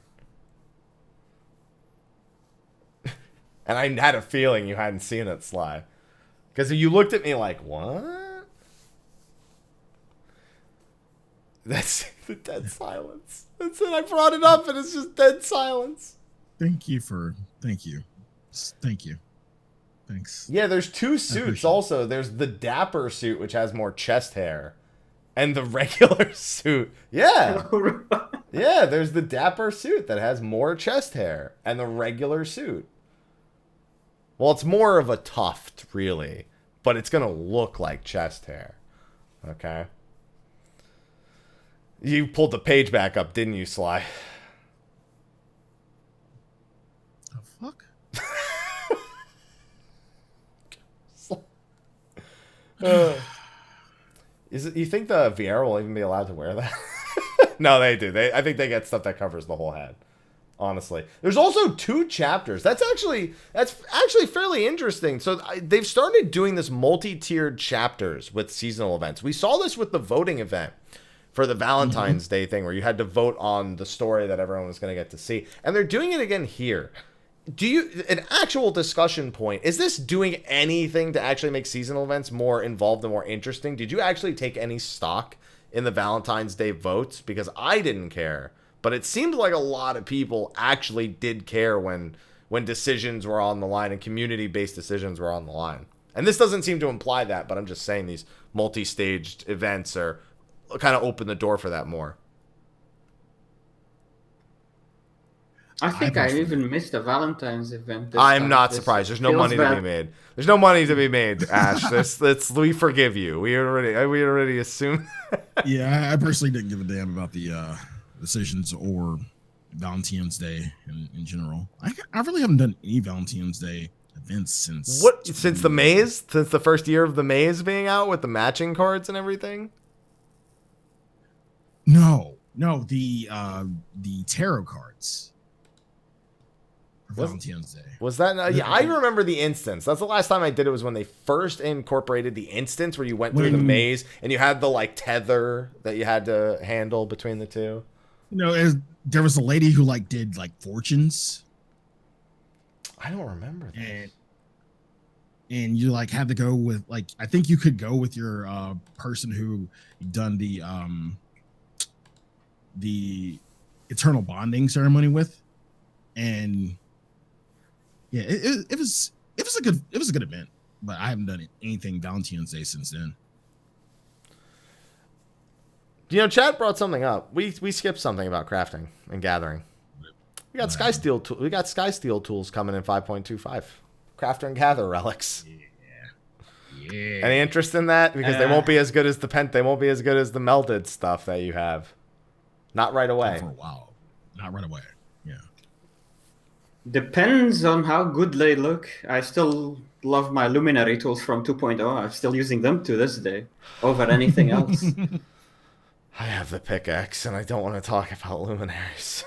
And I had a feeling you hadn't seen it, Slyh. Because you looked at me like, what? That's the dead silence. That's it. I brought it up and it's just dead silence. Thank you. Thank you. Thanks. Yeah, there's two suits also. There's the dapper suit, which has more chest hair. And the regular suit. Yeah. Yeah, there's the dapper suit that has more chest hair. And the regular suit. Well, it's more of a tuft, really. But it's going to look like chest hair. Okay. You pulled the page back up, didn't you, Slyh? The fuck? You think the Vieira will even be allowed to wear that? No, they do. I think they get stuff that covers the whole head. Honestly, there's also 2 chapters. That's actually fairly interesting. So they've started doing this multi-tiered chapters with seasonal events. We saw this with the voting event for the Valentine's Day thing, where you had to vote on the story that everyone was going to get to see, and they're doing it again here. An actual discussion point, is this doing anything to actually make seasonal events more involved and more interesting? Did you actually take any stock in the Valentine's Day votes? Because I didn't care. But it seemed like a lot of people actually did care when decisions were on the line and community-based decisions were on the line. And this doesn't seem to imply that, but I'm just saying these multi-staged events are kind of open the door for that more. I think I even missed a Valentine's event. I'm not surprised. There's no money to be made. There's no money to be made, Ashe. We forgive you. We already assumed. Yeah, I personally didn't give a damn about the decisions or Valentine's Day in general. I really haven't done any Valentine's Day events since the maze, since the first year of the maze being out with the matching cards and everything. No, the tarot cards Valentine's Day. Was that? Yeah, I remember the instance. That's the last time I did it. Was when they first incorporated the instance where you went through the maze and you had the like tether that you had to handle between the two. You know, there was a lady who like did like fortunes. I don't remember that. And you like had to go with like, I think you could go with your person who done the eternal bonding ceremony with, and yeah, it was a good event, but I haven't done anything Valentine's Day since then. You know, Chad brought something up. We skipped something about crafting and gathering. We got Sky Steel tools coming in 5.25. Crafter and gather relics. Yeah. Any interest in that? Because they won't be as good as they won't be as good as the melded stuff that you have. Not right away. For a while. Not right away. Yeah. Depends on how good they look. I still love my luminary tools from 2.0. I'm still using them to this day over anything else. I have the pickaxe, and I don't want to talk about luminaries.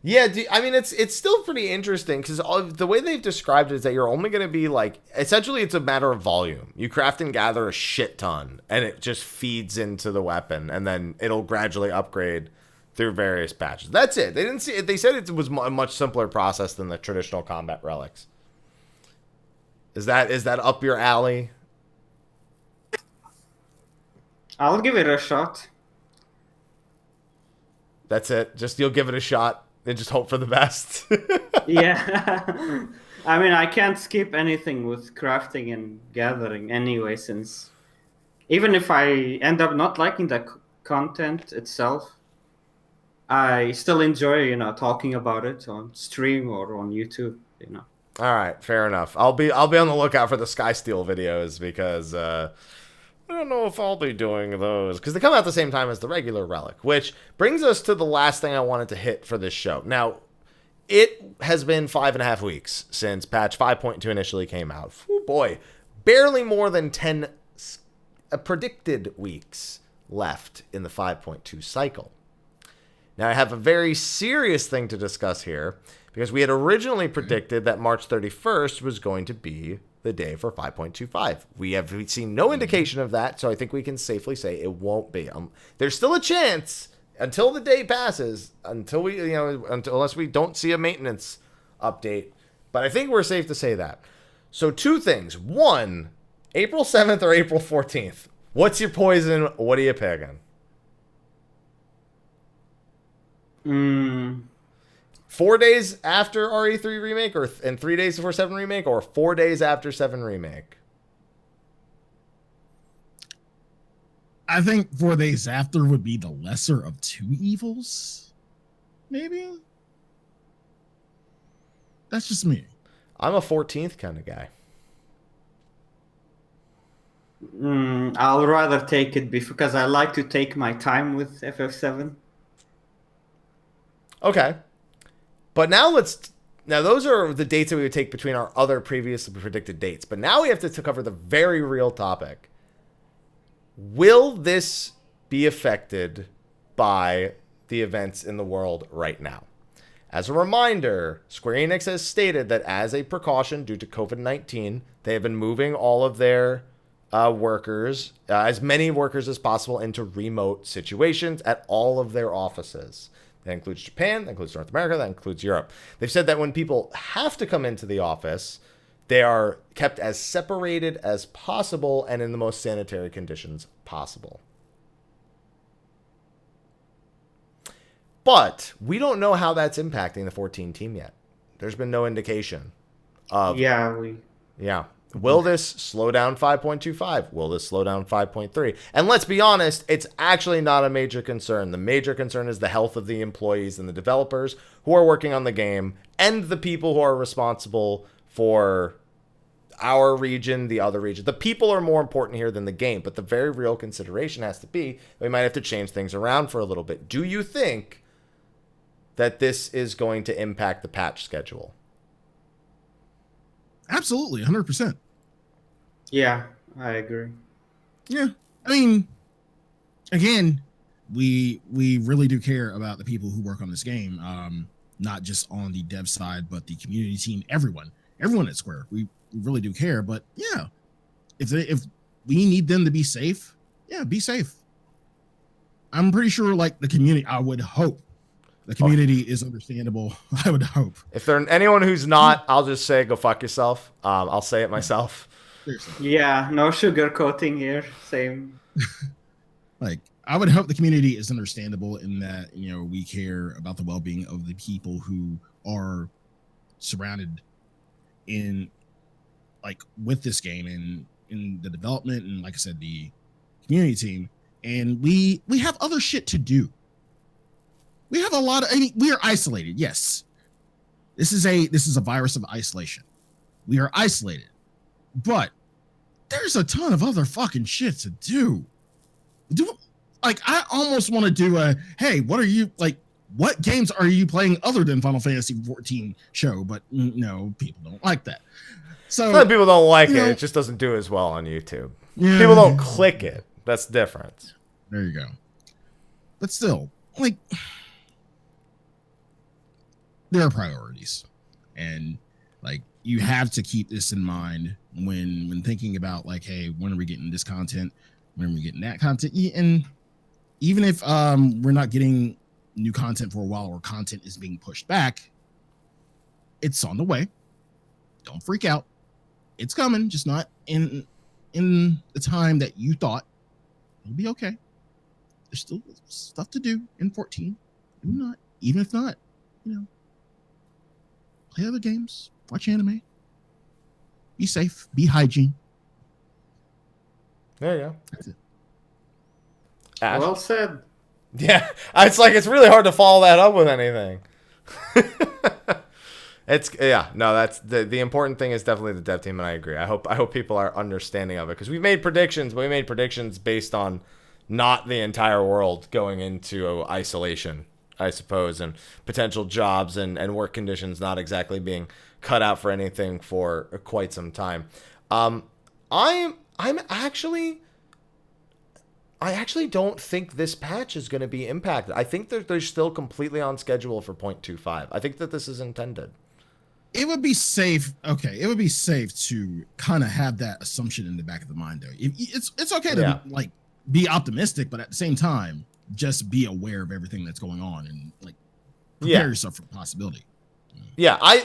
Yeah, I mean, it's still pretty interesting because the way they've described it is that you're only going to be like, essentially it's a matter of volume. You craft and gather a shit ton, and it just feeds into the weapon, and then it'll gradually upgrade through various patches. That's it. They didn't see it. They said it was a much simpler process than the traditional combat relics. Is that up your alley? I'll give it a shot. That's it. Just you'll give it a shot and just hope for the best. Yeah. I mean, I can't skip anything with crafting and gathering anyway, since even if I end up not liking the content itself, I still enjoy, talking about it on stream or on YouTube, All right, fair enough. I'll be on the lookout for the Sky Steel videos because I don't know if I'll be doing those because they come out at the same time as the regular relic, which brings us to the last thing I wanted to hit for this show. Now, it has been 5.5 weeks since patch 5.2 initially came out. Oh boy, barely more than 10 predicted weeks left in the 5.2 cycle. Now, I have a very serious thing to discuss here because we had originally predicted that March 31st was going to be the day for 5.25. We have seen no indication of that, so I think we can safely say it won't be. There's still a chance until the day passes, unless we don't see a maintenance update. But I think we're safe to say that. So 2 things. 1, April 7th or April 14th. What's your poison? What are you picking? 4 days after RE3 remake, and 3 days before 7 remake, or 4 days after 7 remake? I think 4 days after would be the lesser of 2 evils. Maybe. That's just me. I'm a 14th kind of guy. I'll rather take it because I like to take my time with FF7. Okay. But now those are the dates that we would take between our other previously predicted dates. But now we have to cover the very real topic. Will this be affected by the events in the world right now? As a reminder, Square Enix has stated that as a precaution due to COVID-19, they have been moving all of their workers, as many workers as possible, into remote situations at all of their offices. That includes Japan, that includes North America, that includes Europe. They've said that when people have to come into the office, they are kept as separated as possible and in the most sanitary conditions possible. But we don't know how that's impacting the 14 team yet. There's been no indication of... Yeah. Will this slow down 5.25? Will this slow down 5.3? And let's be honest, it's actually not a major concern. The major concern is the health of the employees and the developers who are working on the game and the people who are responsible for our region, the other region. The people are more important here than the game, but the very real consideration has to be we might have to change things around for a little bit. Do you think that this is going to impact the patch schedule? Absolutely, 100%. Yeah, I agree. Yeah. I mean, again, we really do care about the people who work on this game, not just on the dev side, but the community team, everyone at Square. We really do care. But yeah, if we need them to be safe, yeah, be safe. I'm pretty sure, like, the community, I would hope the community is understandable. I would hope. If there's anyone who's not, I'll just say go fuck yourself. I'll say it myself. Yeah, no sugarcoating here. Same. Like, I would hope the community is understandable in that, you know, we care about the well-being of the people who are surrounded in, like, with this game and in the development and, like I said, the community team. And we have other shit to do. We have a lot of, I mean, we are isolated. Yes. This is a virus of isolation. We are isolated, but there's a ton of other fucking shit to do. Like, I almost want to do a, hey, what games are you playing other than Final Fantasy 14 show? But no, people don't like that. So some people don't like it. It just doesn't do as well on YouTube. Yeah. People don't click it. That's the difference. There you go. But still, like, there are priorities, and like, you have to keep this in mind when thinking about, like, hey, when are we getting this content? When are we getting that content? And even if we're not getting new content for a while, or content is being pushed back, it's on the way. Don't freak out. It's coming, just not in the time that you thought. It'll be okay. There's still stuff to do in 14. Even if not, you know, play other games, watch anime, be safe, be hygiene. There you go. That's it. Ashe? Well said. Yeah, it's really hard to follow that up with anything. That's the important thing is definitely the dev team, and I agree. I hope people are understanding of it, because we made predictions, but we made predictions based on not the entire world going into isolation, I suppose, and potential jobs and work conditions not exactly being cut out for anything for quite some time. I actually don't think this patch is going to be impacted. I think that they're still completely on schedule for 0.25. I think that this is intended. It would be safe. Okay, it would be safe to kind of have that assumption in the back of the mind, though. It's okay to like be optimistic, but at the same time, just be aware of everything that's going on and, like, prepare yourself for the possibility. Yeah, I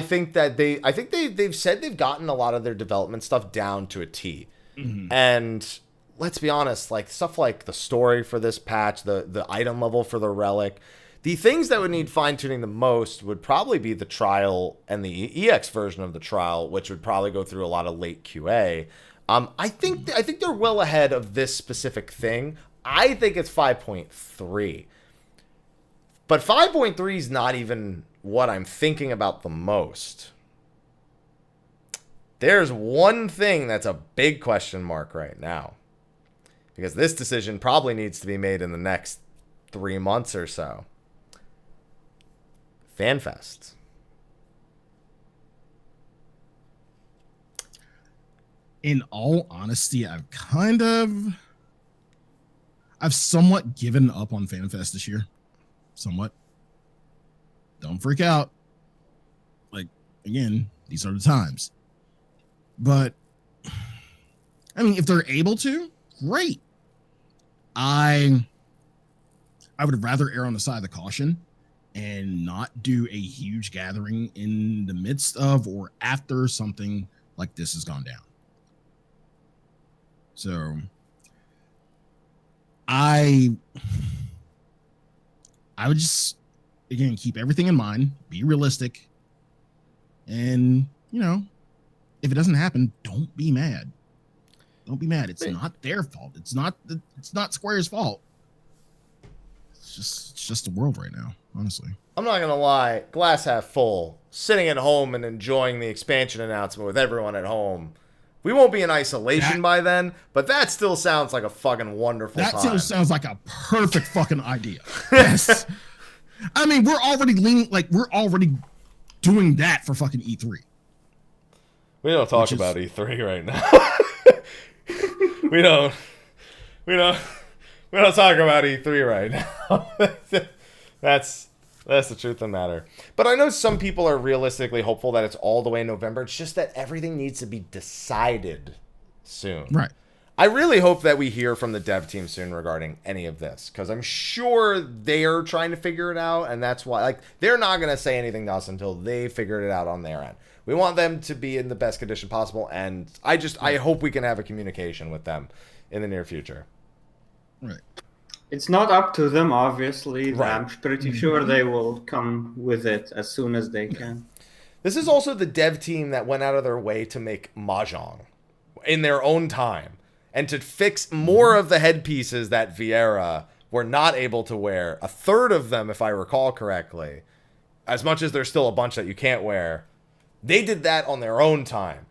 think that they've said they've gotten a lot of their development stuff down to a T. Mm-hmm. And let's be honest, like, stuff like the story for this patch, the item level for the relic, the things that would need fine-tuning the most would probably be the trial and the EX version of the trial, which would probably go through a lot of late QA. I think they're well ahead of this specific thing. I think it's 5.3. But 5.3 is not even what I'm thinking about the most. There's one thing that's a big question mark right now, because this decision probably needs to be made in the next 3 months or so. FanFest. In all honesty, I've somewhat given up on FanFest this year. Somewhat. Don't freak out. Like, again, these are the times. But, I mean, if they're able to, great. I would rather err on the side of the caution and not do a huge gathering in the midst of or after something like this has gone down. So I would just, again, keep everything in mind, be realistic, and, you know, if it doesn't happen, don't be mad. Don't be mad. It's not their fault. It's not Square's fault. It's just the world right now, honestly. I'm not gonna lie, glass half full, sitting at home and enjoying the expansion announcement with everyone at home. We won't be in isolation by then, but that still sounds like a fucking wonderful time. That still sounds like a perfect fucking idea. Yes. I mean, we're already doing that for fucking E3. We don't talk about E3 right now. We don't. We don't talk about E3 right now. That's the truth of the matter. But I know some people are realistically hopeful that it's all the way in November. It's just that everything needs to be decided soon. Right. I really hope that we hear from the dev team soon regarding any of this, because I'm sure they're trying to figure it out, and that's why, like, they're not going to say anything to us until they figured it out on their end. We want them to be in the best condition possible, and I hope we can have a communication with them in the near future. Right. It's not up to them, obviously. Right. I'm pretty sure they will come with it as soon as they can. This is also the dev team that went out of their way to make Mahjong in their own time, and to fix more of the headpieces that Viera were not able to wear. A third of them, if I recall correctly, as much as there's still a bunch that you can't wear, they did that on their own time.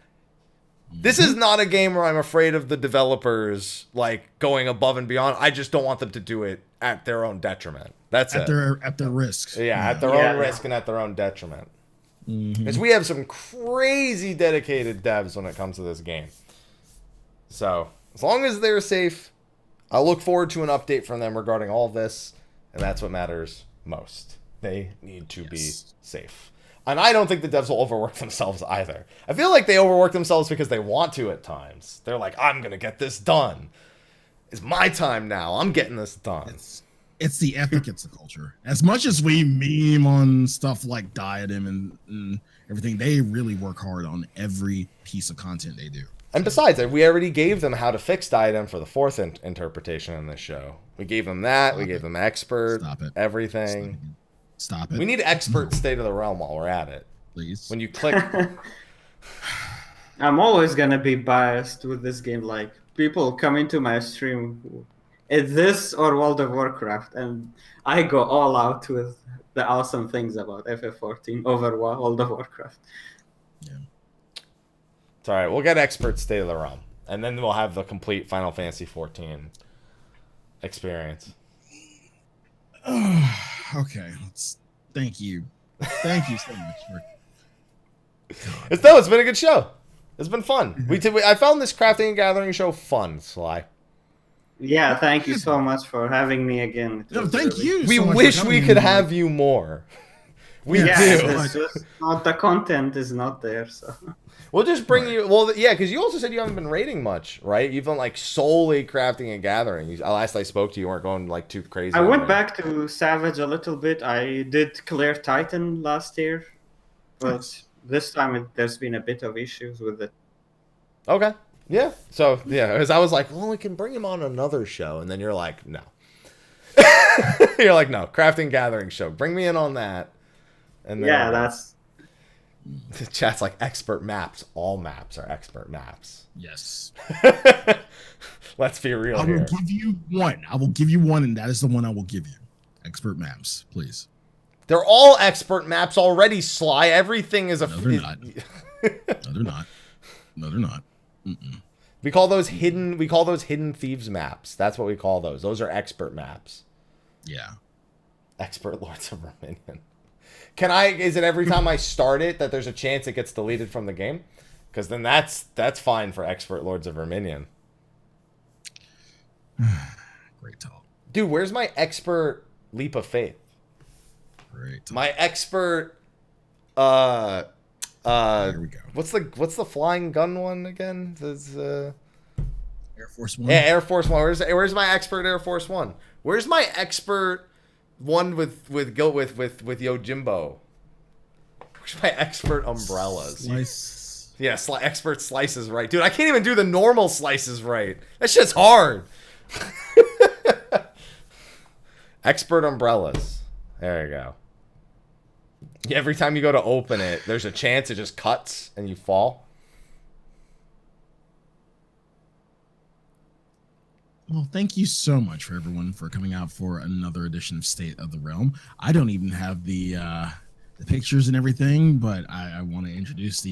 This is not a game where I'm afraid of the developers like going above and beyond. I just don't want them to do it at their own detriment. That's at their risks. Yeah, at their own risk and at their own detriment. Because we have some crazy dedicated devs when it comes to this game. So as long as they're safe, I'll look forward to an update from them regarding all of this, and that's what matters most. They need to be safe. And I don't think the devs will overwork themselves either. I feel like they overwork themselves because they want to at times. They're like, I'm going to get this done. It's my time now. I'm getting this done. It's the ethic, it's the culture. As much as we meme on stuff like Diadem and everything, they really work hard on every piece of content they do. And besides, we already gave them how to fix Diadem for the fourth interpretation in this show. We gave them that. We gave them expert, everything. Stop it. We need expert State of the Realm while we're at it. Please. When you click... I'm always going to be biased with this game. Like, people come into my stream, it's this or World of Warcraft, and I go all out with the awesome things about FF14 over World of Warcraft. Yeah. It's all right. We'll get expert State of the Realm, and then we'll have the complete Final Fantasy 14 experience. Okay. Thank you so much for. It's been a good show. It's been fun. I found this crafting and gathering show fun, Sly. Yeah, thank you so much for having me again. No, thank you. We wish we could have you more. We do. It's just not, the content is not there, so. We'll just bring you... Well, yeah, because you also said you haven't been raiding much, right? You've been, like, solely crafting and gathering. Last I spoke to you, weren't going, like, too crazy. I went back to Savage a little bit. I did clear Titan last year. But this time there's been a bit of issues with it. Okay. Yeah. So, yeah, because I was like, well, we can bring him on another show. And then you're like, no. You're like, no, crafting gathering show. Bring me in on that. And then, that's... The chat's like expert maps. All maps are expert maps. Yes. Let's be real I will give you one. I will give you one, and that is the one I will give you. Expert maps, please. They're all expert maps already, Sly. Everything is a... No, they're not. No, they're not. No, they're not. Mm-mm. We call those hidden thieves maps. That's what we call those. Those are expert maps. Yeah. Expert Lords of Verminion. Is it every time I start it that there's a chance it gets deleted from the game? Because then that's fine for expert Lords of Verminion. Great talk. Dude, where's my expert Leap of Faith? Great talk. My expert Here we go. What's the flying gun one again? Air Force One? Yeah, Air Force One. Where's my expert Air Force One? Where's my expert one with Yojimbo? Where's my expert umbrellas? Slice. Yeah, expert slices right. Dude, I can't even do the normal slices right. That shit's hard. Expert umbrellas. There you go. Every time you go to open it, there's a chance it just cuts and you fall. Well, thank you so much for everyone for coming out for another edition of State of the Realm. I don't even have the pictures and everything, but I want to introduce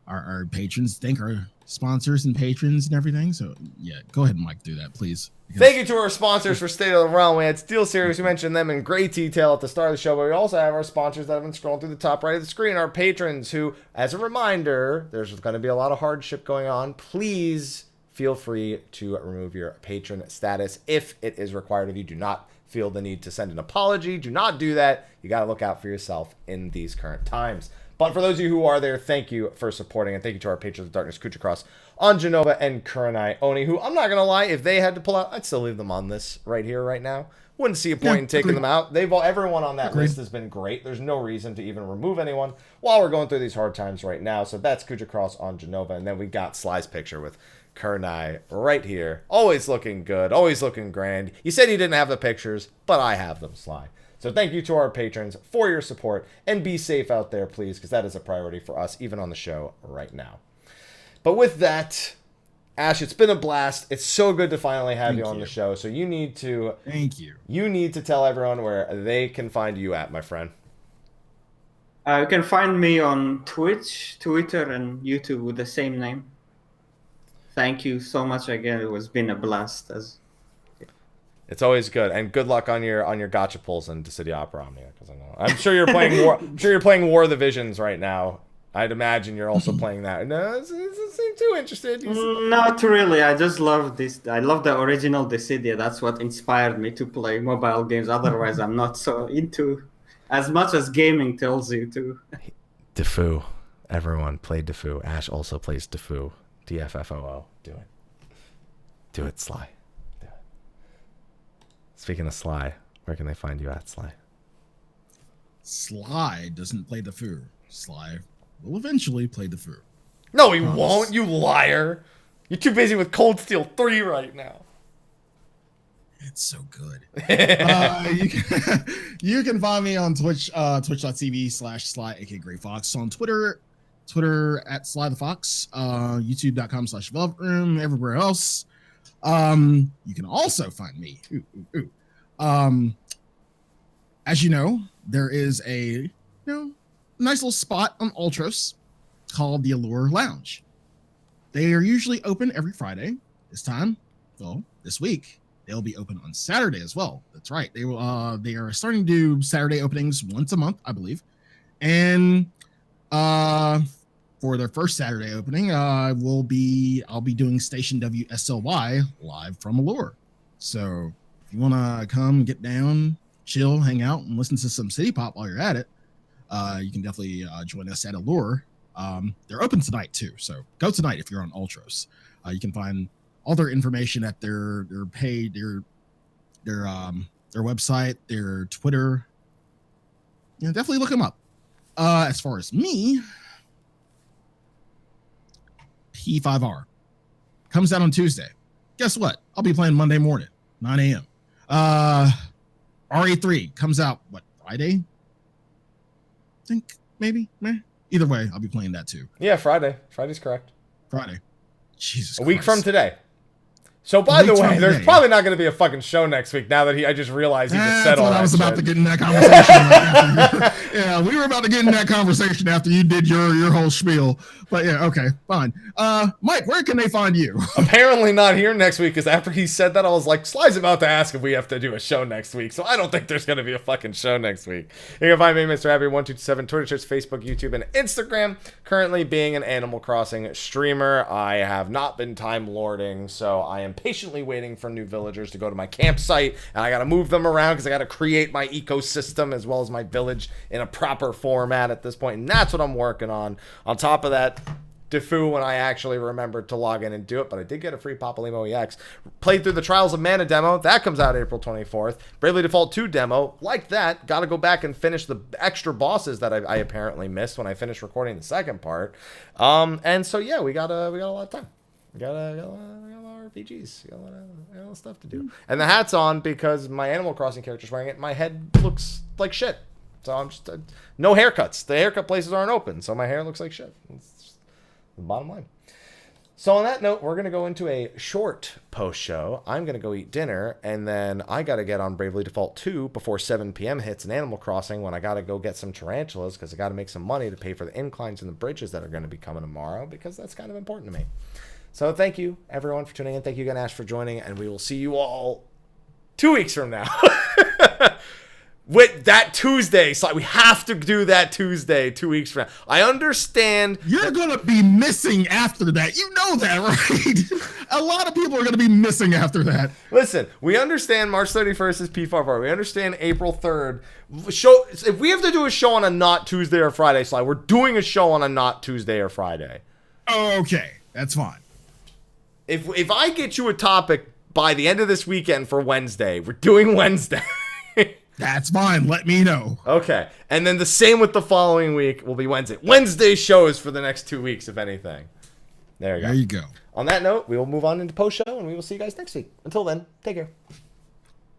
our patrons, thank our sponsors and patrons and everything. So yeah, go ahead, Mike, do that, please. Thank you to our sponsors for State of the Realm. We had SteelSeries. We mentioned them in great detail at the start of the show, but we also have our sponsors that have been scrolling through the top right of the screen. Our patrons who, as a reminder, there's going to be a lot of hardship going on. Please feel free to remove your patron status if it is required of you. Do not feel the need to send an apology. Do not do that. You got to look out for yourself in these current times. But for those of you who are there, thank you for supporting, and thank you to our patrons of Darkness, Khuja on Jenova and Kurenai Oni, who I'm not going to lie, if they had to pull out, I'd still leave them on this right here, right now. Wouldn't see a point in taking them out. Everyone on that list has been great. There's no reason to even remove anyone while we're going through these hard times right now. So that's Khuja on Jenova, and then we got Sly's picture with Kurenai right here. Always looking good, always looking grand. You said you didn't have the pictures, but I have them, Sly. So thank you to our patrons for your support, and be safe out there, please, because that is a priority for us, even on the show right now. But with that, Ashe, it's been a blast. It's so good to finally have you on the show. So you need to... Thank you. You need to tell everyone where they can find you at, my friend. You can find me on Twitch, Twitter, and YouTube with the same name. Thank you so much again. It was been a blast. It's always good, and good luck on your gotcha pulls in the City Opera Omnia, because I know I'm sure you're playing War. I'm sure you're playing War of the Visions right now. I'd imagine you're also playing that. No, it doesn't seem too interested. Not really. I just love this. I love the original Dissidia. That's what inspired me to play mobile games. Otherwise, I'm not so into as much as gaming tells you to. Defu. Everyone played Defu. Ashe also plays Defu. DFFOO. Do it. Do it, Sly. Do it. Speaking of Sly, where can they find you at, Sly? Sly doesn't play the Fu. Sly will eventually play the Fu. No, he won't, you liar. You're too busy with Cold Steel 3 right now. It's so good. You can find me on Twitch, twitch.tv/Slyakagreyfox, on Twitter at Slythefox, youtube.com/VelvetRoom, everywhere else. You can also find me. As you know, there is a nice little spot on Ultros called the Allure Lounge. They are usually open every Friday. This week they'll be open on Saturday as well. That's right. They are starting to do Saturday openings once a month, I believe. And for their first Saturday opening, I'll be doing Station WSLY live from Allure. So if you want to come, get down, chill, hang out, and listen to some City Pop while you're at it, you can definitely join us at Allure. They're open tonight too, so go tonight if you're on Ultros. You can find all their information at their page, their website, their Twitter. Definitely look them up. As far as me, P5R comes out on Tuesday. Guess what? I'll be playing Monday morning, 9 a.m. RE3 comes out Friday? I think maybe. Either way, I'll be playing that too. Yeah, Friday. Friday's correct. Friday. Jesus Christ. A week from today. So, by the way, there's probably not going to be a fucking show next week now that I just realized he just said all that. I was about shit. to get in that conversation. Yeah, we were about to get in that conversation after you did your whole spiel. But yeah, okay, fine. Mike, where can they find you? Apparently not here next week, because after he said that, I was like, Sly's about to ask if we have to do a show next week. So I don't think there's going to be a fucking show next week. You can find me, Mr. Happy1227, Twitter, Twitch, Facebook, YouTube, and Instagram. Currently being an Animal Crossing streamer. I have not been time lording, so I am patiently waiting for new villagers to go to my campsite, and I got to move them around because I got to create my ecosystem as well as my village in a proper format at this point, and that's what I'm working on. On top of that, Defu when I actually remembered to log in and do it, but I did get a free Papalymo EX. Played through the Trials of Mana demo. That comes out April 24th. Bravely Default 2 demo. Like that. Got to go back and finish the extra bosses that I apparently missed when I finished recording the second part. And so, yeah, we got a lot of time. We got a lot of RPGs. We got a lot of stuff to do. And the hat's on because my Animal Crossing character's wearing it. My head looks like shit. So I'm just... no haircuts. The haircut places aren't open, so my hair looks like shit. It's just the bottom line. So on that note, we're going to go into a short post-show. I'm going to go eat dinner, and then I got to get on Bravely Default 2 before 7 p.m. hits in Animal Crossing when I got to go get some tarantulas because I got to make some money to pay for the inclines and the bridges that are going to be coming tomorrow because that's kind of important to me. So thank you, everyone, for tuning in. Thank you again, Ashe, for joining, and we will see you all 2 weeks from now. that Tuesday. So we have to do that Tuesday 2 weeks from now. I understand. You're going to be missing after that. You know that, right? A lot of people are going to be missing after that. Listen, we understand March 31st is P5R. We understand April 3rd. If we have to do a show on a not Tuesday or Friday, Sly, we're doing a show on a not Tuesday or Friday. Okay, that's fine. If I get you a topic by the end of this weekend for Wednesday, we're doing Wednesday. That's fine. Let me know. Okay. And then the same with the following week will be Wednesday. Wednesday shows for the next 2 weeks, if anything. There you go. There you go. On that note, we will move on into post show and we will see you guys next week. Until then, take care.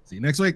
See you next week.